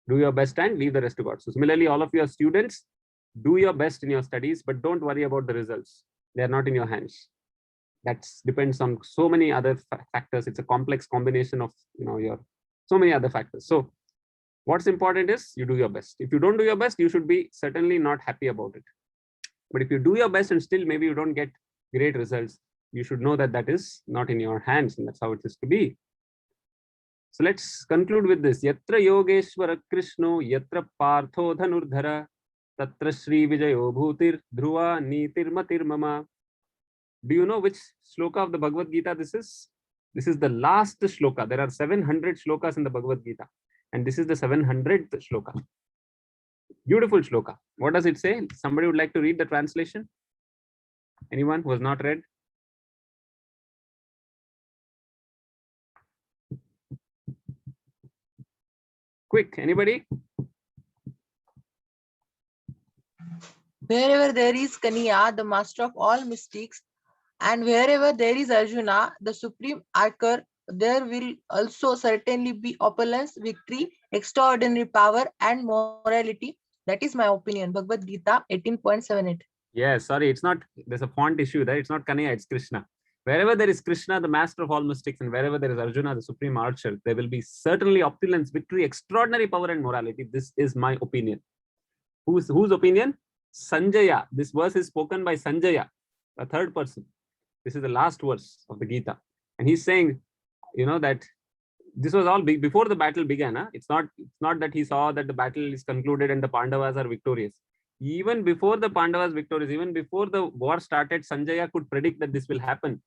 Do your best and leave the rest to God. So similarly, all of your students, do your best in your studies, but don't worry about the results. They are not in your hands. That depends on so many other factors. It's a complex combination of your so many other factors. So what's important is you do your best. If you don't do your best, you should be certainly not happy about it. But if you do your best and still maybe you don't get great results, you should know that that is not in your hands, and that's how it is to be. So let's conclude with this. Yatra Yogeshwara Krishno, Yatra Partho Dhanurdhara, Tatra Shri Vijayo Bhutir, Dhruva Nitir Matir Mama. Do you know which shloka of the Bhagavad Gita this is? This is the last shloka. There are 700 shlokas in the Bhagavad Gita, and this is the 700th shloka. Beautiful shloka. What does it say? Somebody would like to read the translation? Anyone who has not read? Quick, anybody? Wherever there is Kaniya, the master of all mystics, and wherever there is Arjuna, the supreme archer, there will also certainly be opulence, victory, extraordinary power, and morality. That is my opinion. Bhagavad Gita 18.78. Yes, sorry, it's not, there's a font issue there. It's not Kanaya, it's Krishna. Wherever there is Krishna, the master of all mystics, and wherever there is Arjuna, the supreme archer, there will be certainly opulence, victory, extraordinary power, and morality. This is my opinion. Whose opinion? Sanjaya. This verse is spoken by Sanjaya, a third person. This is the last verse of the Gita. And he's saying, that this was all before the battle began. Huh? It's not that he saw that the battle is concluded and the Pandavas are victorious. Even before the Pandavas victorious, even before the war started, Sanjaya could predict that this will happen,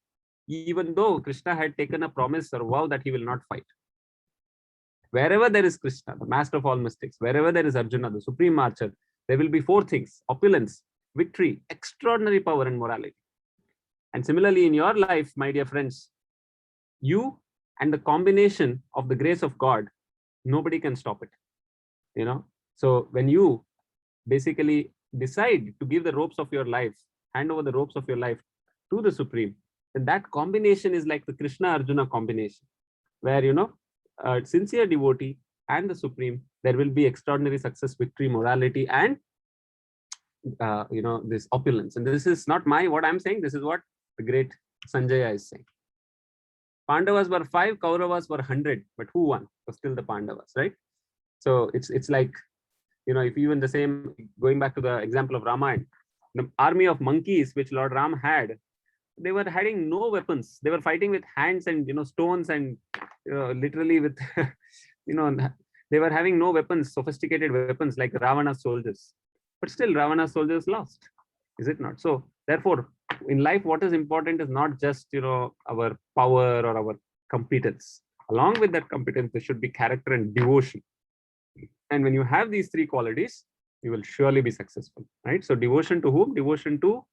even though Krishna had taken a promise or vow that he will not fight. Wherever there is Krishna, the master of all mystics, wherever there is Arjuna, the supreme archer, there will be four things: opulence, victory, extraordinary power, and morality. And similarly, in your life, my dear friends, you and the combination of the grace of God, nobody can stop it. So when you basically decide to give the ropes of your life, hand over the ropes of your life to the Supreme, then that combination is like the Krishna-Arjuna combination, where, a sincere devotee and the Supreme, there will be extraordinary success, victory, morality, and, this opulence. And this is not what I'm saying. This is what the great Sanjaya is saying. Pandavas were 5, Kauravas were 100, but who won? Was still the Pandavas, right? So it's like, if even the same, going back to the example of Ramayana, the army of monkeys which Lord Ram had, they were having no weapons. They were fighting with hands and stones and literally with they were having no weapons, sophisticated weapons like Ravana's soldiers. But still Ravana's soldiers lost, is it not? So Therefore, in life, what is important is not just, our power or our competence. Along with that competence, there should be character and devotion. And when you have these three qualities, you will surely be successful, right? So devotion to whom? Devotion to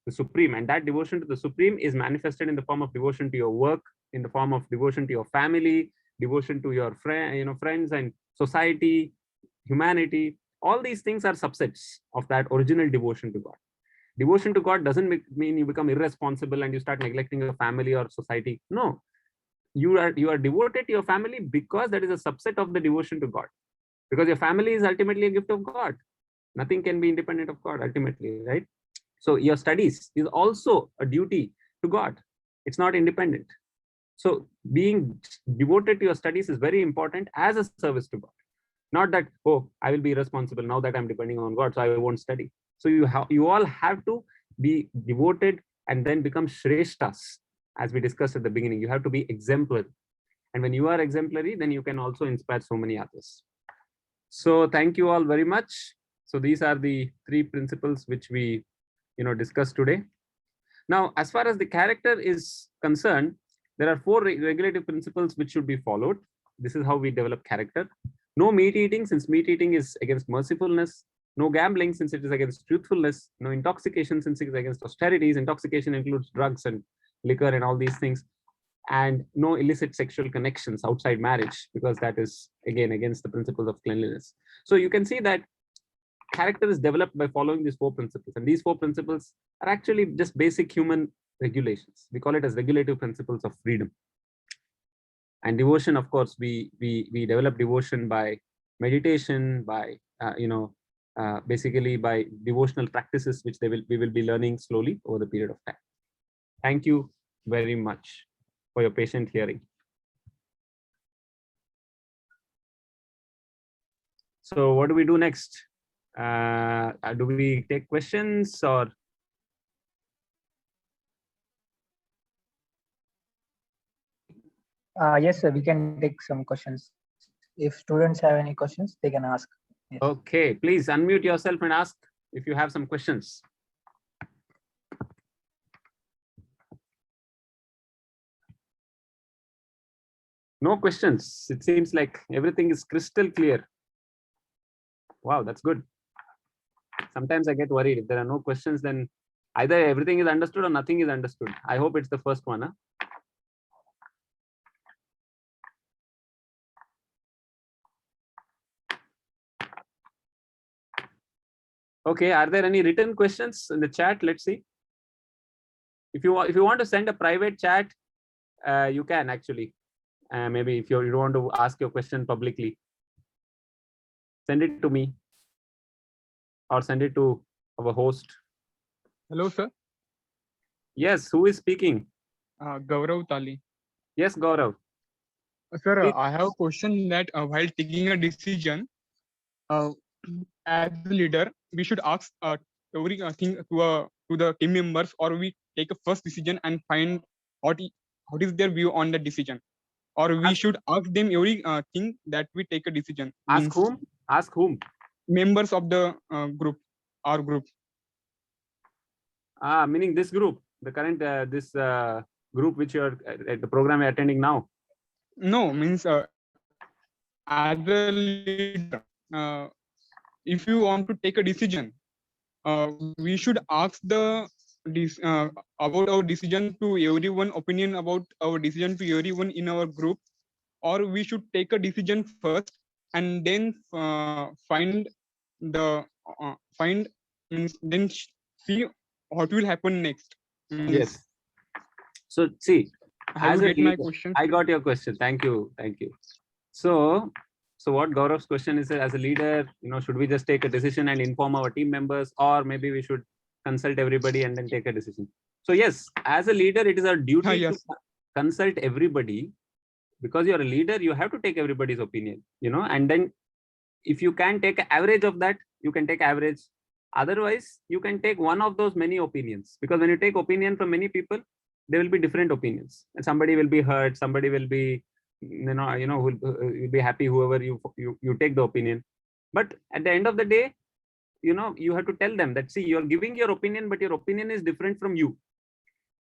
the Supreme. And that devotion to the Supreme is manifested in the form of devotion to your work, in the form of devotion to your family, devotion to your friends and society, humanity. All these things are subsets of that original devotion to God. Devotion to God doesn't mean you become irresponsible and you start neglecting your family or society. No, you are devoted to your family because that is a subset of the devotion to God. Because your family is ultimately a gift of God. Nothing can be independent of God ultimately, right? So your studies is also a duty to God. It's not independent. So being devoted to your studies is very important as a service to God. Not that, oh, I will be irresponsible now that I'm depending on God, so I won't study. So you all have to be devoted and then become shreshtas, as we discussed at the beginning. You have to be exemplary. And when you are exemplary, then you can also inspire so many others. So thank you all very much. So these are the three principles which we discussed today. Now, as far as the character is concerned, there are four regulative principles which should be followed. This is how we develop character. No meat eating, since meat eating is against mercifulness. No gambling, since it is against truthfulness. No intoxication, since it is against austerities. Intoxication includes drugs and liquor and all these things. And no illicit sexual connections outside marriage, because that is again against the principles of cleanliness. So you can see that character is developed by following these four principles, and these four principles are actually just basic human regulations. We call it as regulative principles of freedom. And devotion, of course, we develop devotion by meditation, by basically by devotional practices, which we will be learning slowly over the period of time. Thank you very much for your patient hearing. So what do we do next? Do we take questions or? Yes, sir, we can take some questions. If students have any questions, they can ask. Yes. Okay, please unmute yourself and ask if you have some questions. No questions. It seems like everything is crystal clear. Wow, that's good. Sometimes I get worried. If there are no questions, then either everything is understood or nothing is understood. I hope it's the first one. Huh? Okay, are there any written questions in the chat? Let's see. If you want to send a private chat, you can actually. Maybe if you don't want to ask your question publicly, send it to me or send it to our host. Hello, sir. Yes, who is speaking? Gaurav Tali. Yes, Gaurav. Sir, Please. I have a question that while taking a decision, as a leader, we should ask everything to the team members, or we take a first decision and find what is their view on the decision, or we should ask them everything that we take a decision. Ask whom? Ask whom? Members of the group, our group. Meaning this group, the current this group which you're at the program you're attending now. No, means as a leader, if you want to take a decision, we should ask about our decision to everyone, opinion about our decision to everyone in our group, or we should take a decision first and then find then see what will happen next. Yes. So see, Have you get my question? I got your question. Thank you. So what Gaurav's question is, as a leader, should we just take a decision and inform our team members, or maybe we should consult everybody and then take a decision? So yes, as a leader, it is our duty Yes. to consult everybody, because you're a leader, you have to take everybody's opinion, and then if you can take an average of that, you can take average. Otherwise, you can take one of those many opinions, because when you take opinion from many people, there will be different opinions, and somebody will be hurt, somebody will be will be happy, whoever you take the opinion. But at the end of the day, you have to tell them that, see, you're giving your opinion, but your opinion is different from you.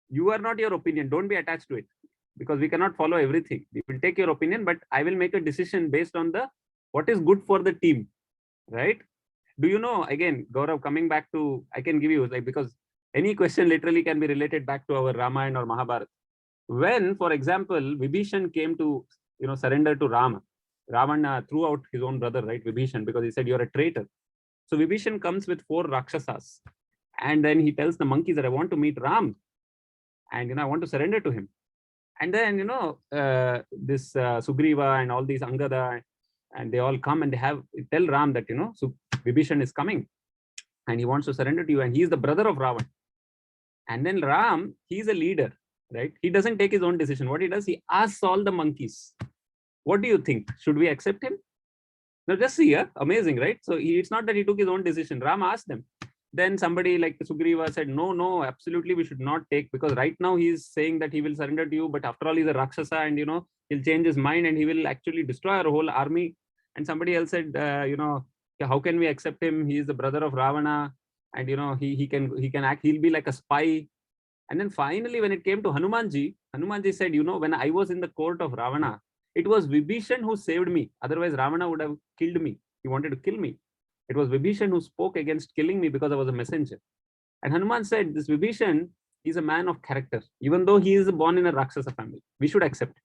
You are not your opinion. Don't be attached to it, because we cannot follow everything. We will take your opinion, but I will make a decision based on what is good for the team, right? Do you know, again, Gaurav, coming back to, I can give you, like, because any question literally can be related back to our Ramayana or Mahabharata. When, for example, Vibhishan came to, surrender to Rama, Ravana threw out his own brother, right, Vibhishan, because he said, you're a traitor. So Vibhishan comes with 4 Rakshasas, and then he tells the monkeys that I want to meet Ram, and I want to surrender to him. And then this Sugriva and all these Angada, and they all come and they tell Ram that so Vibhishan is coming and he wants to surrender to you, and he is the brother of Ravan. And then Ram, he's a leader, right? He doesn't take his own decision. What he does, he asks all the monkeys, what do you think? Should we accept him? Now just see, amazing, right? So it's not that he took his own decision. Ram asked them. Then somebody like Sugriva said, no, absolutely we should not take, because right now he's saying that he will surrender to you, but after all he's a Rakshasa, and he'll change his mind and he will actually destroy our whole army. And somebody else said, how can we accept him? He is the brother of Ravana, and he can act, he'll be like a spy. And then finally, when it came to Hanumanji said, when I was in the court of Ravana, it was Vibhishan who saved me. Otherwise, Ravana would have killed me. He wanted to kill me. It was Vibhishan who spoke against killing me because I was a messenger. And Hanuman said, this Vibhishan is a man of character. Even though he is born in a Rakshasa family, we should accept him.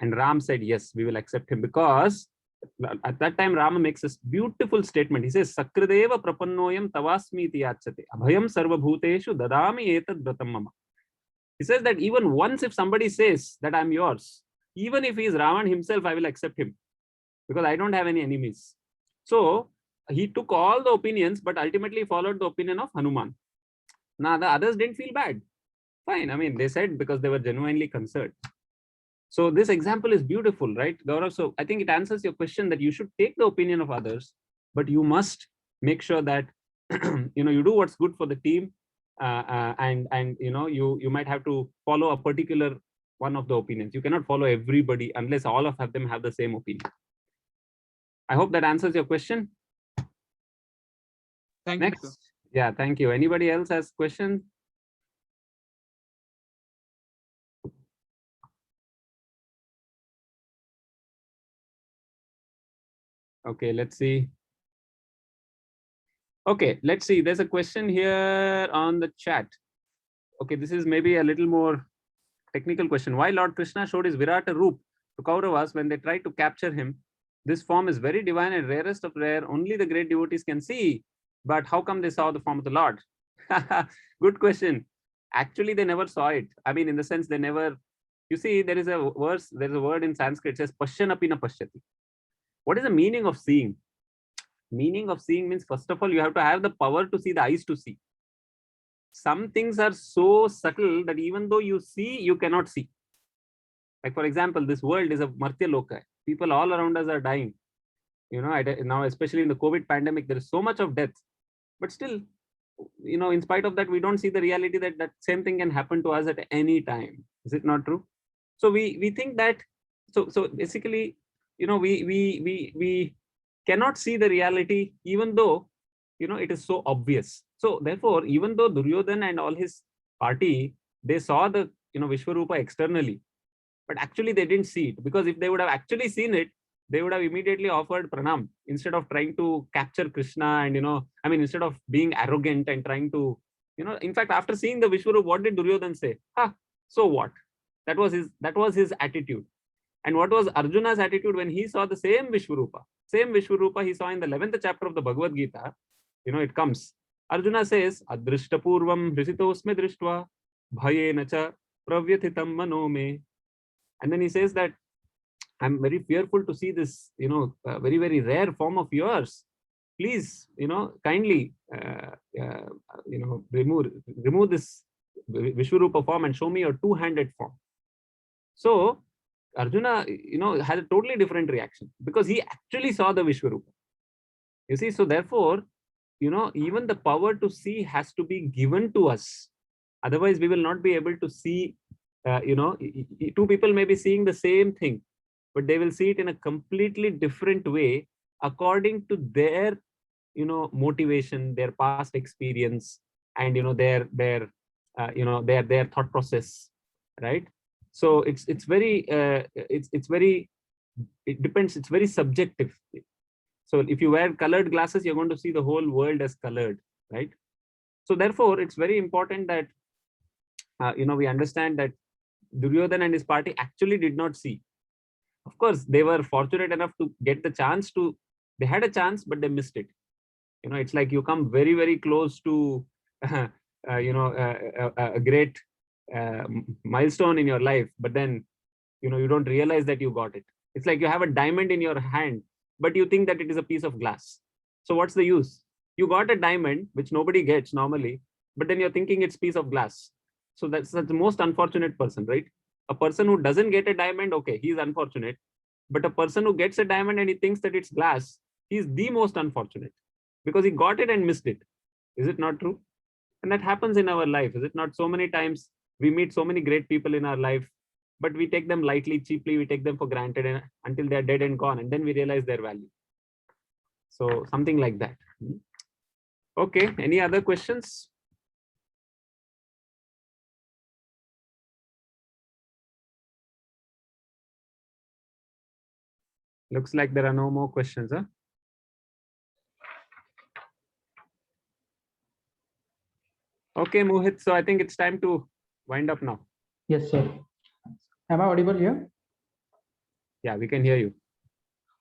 And Ram said, yes, we will accept him, because at that time, Rama makes this beautiful statement. He says, Sakradeva prapannoyam tavasmi yachate abhayam sarva bhuteshu dadami etad vratam mama. He says that even once if somebody says that I'm yours, even if he is Ravan himself, I will accept him, because I don't have any enemies. So he took all the opinions, but ultimately followed the opinion of Hanuman. Now the others didn't feel bad. Fine. I mean, they said because they were genuinely concerned. So this example is beautiful, right, Gaurav? So I think it answers your question that you should take the opinion of others, but you must make sure that you do what's good for the team, and you might have to follow a particular one of the opinions. You cannot follow everybody unless all of them have the same opinion. I hope that answers your question. Thank you, Next. sir. Yeah, thank you. Anybody else has question? Okay, let's see. Okay, let's see. There's a question here on the chat. Okay, this is maybe a little more technical question. Why Lord Krishna showed his Virata Roop to Kauravas when they tried to capture him? This form is very divine and rarest of rare. Only the great devotees can see. But how come they saw the form of the Lord? Good question. Actually, they never saw it. I mean, in the sense they never. You see, there is a verse. There is a word in Sanskrit. It says "Pashyanapi na pashyati." What is the meaning of seeing? Meaning of seeing means, first of all, you have to have the power to see, the eyes to see. Some things are so subtle that even though you see, you cannot see. Like, for example, this world is a Martya Loka. People all around us are dying. Now, especially in the COVID pandemic, there is so much of death. But still, in spite of that, we don't see the reality that that same thing can happen to us at any time. Is it not true? So we think that, so basically, we cannot see the reality, even though, it is so obvious. So therefore, even though Duryodhana and all his party, they saw the, Vishwarupa externally, but actually they didn't see it, because if they would have actually seen it, they would have immediately offered pranam instead of trying to capture Krishna and, instead of being arrogant and trying to, in fact, after seeing the Vishwarupa, what did Duryodhana say? So what? That was his attitude. And what was Arjuna's attitude when he saw the same Vishwarupa? Same Vishwarupa he saw in the 11th chapter of the Bhagavad Gita. It comes. Arjuna says, Adrishta purvam hrisitosme drishtva bhayena cha pravyathitam mano me. And then he says that I'm very fearful to see this, very, very rare form of yours. Please, kindly, remove this Vishwarupa form and show me your two-handed form. So Arjuna, had a totally different reaction, because he actually saw the Vishwarupa. You see, so therefore, even the power to see has to be given to us. Otherwise, we will not be able to see, two people may be seeing the same thing, but they will see it in a completely different way according to their, motivation, their past experience, and their thought process, right? So it's very it depends. It's very subjective. So if you wear colored glasses, you're going to see the whole world as colored, right? So therefore, it's very important that we understand that Duryodhana and his party actually did not see. Of course, they were fortunate enough to get the chance to. They had a chance, but they missed it. It's like you come very, very close to a great milestone in your life, but then you don't realize that you got it. It's like you have a diamond in your hand, but you think that it is a piece of glass. So what's the use? You got a diamond, which nobody gets normally, but then you're thinking it's piece of glass. So that's the most unfortunate person, right? A person who doesn't get a diamond, okay, he's unfortunate. But a person who gets a diamond and he thinks that it's glass, he's the most unfortunate, because he got it and missed it. Is it not true? And that happens in our life, is it not? So many times we meet so many great people in our life, but we take them lightly, cheaply, we take them for granted until they're dead and gone, and then we realize their value. So something like that. Okay, any other questions? Looks like there are no more questions, huh? Okay, Mohit. So I think it's time to wind up now. Yes, sir. Am I audible here? Yeah, we can hear you.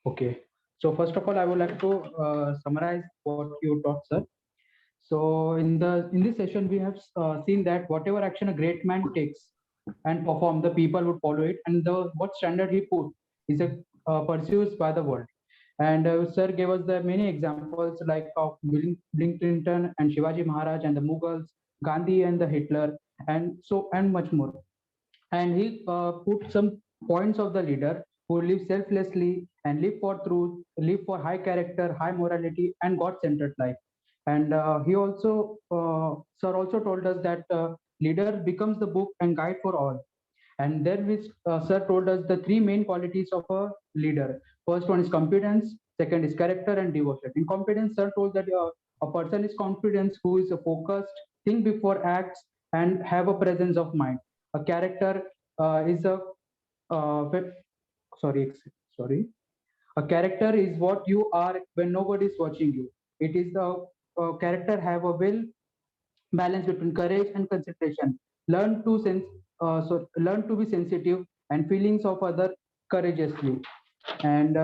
Okay. So first of all, I would like to summarize what you taught, sir. So in this session, we have seen that whatever action a great man takes and perform, the people would follow it, and what standard he put is pursued by the world. And sir gave us the many examples like of Bill Clinton and Shivaji Maharaj and the Mughals, Gandhi and the Hitler, and much more. And he put some points of the leader who live selflessly and live for truth, live for high character, high morality, and God-centered life. And he also, sir also told us that leader becomes the book and guide for all. And then sir told us the three main qualities of a leader. First one is competence, second is character and devotion. In competence, sir told that a person is confident who is focused, think before acts, and have a presence of mind. A character is a a character is what you are when nobody is watching you. It is the character have a well balance between courage and concentration. Learn to be sensitive and feelings of other courageously. And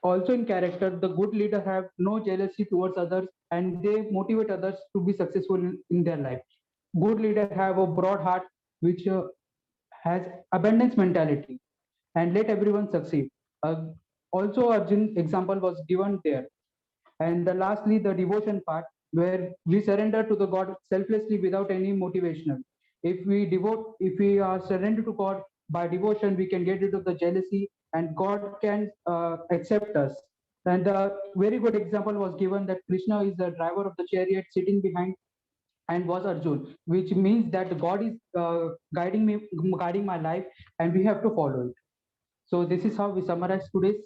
also in character, the good leader have no jealousy towards others, and they motivate others to be successful in their life. Good leader have a broad heart which has abundance mentality and let everyone succeed. Also Arjun example was given there. And lastly, the devotion part, where we surrender to the God selflessly without any motivational. If we are surrendered to God by devotion, we can get rid of the jealousy, and God can accept us. And a very good example was given that Krishna is the driver of the chariot sitting behind and was Arjun, which means that God is guiding my life, and we have to follow it. So this is how we summarize today's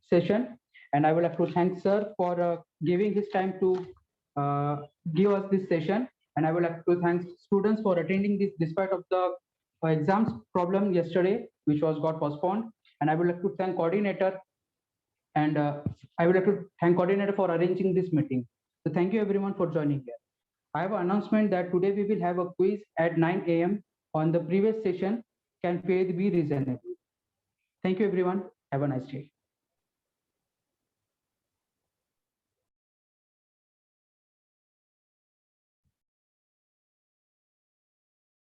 session. And I would like to thank sir for giving his time to give us this session. And I would like to thank students for attending this despite of the exams problem yesterday, which got postponed. And I would like to thank coordinator, and I would like to thank coordinator for arranging this meeting. So thank you everyone for joining here. I have an announcement that today we will have a quiz at 9 a.m. on the previous session. Can faith be reasonable? Thank you everyone. Have a nice day.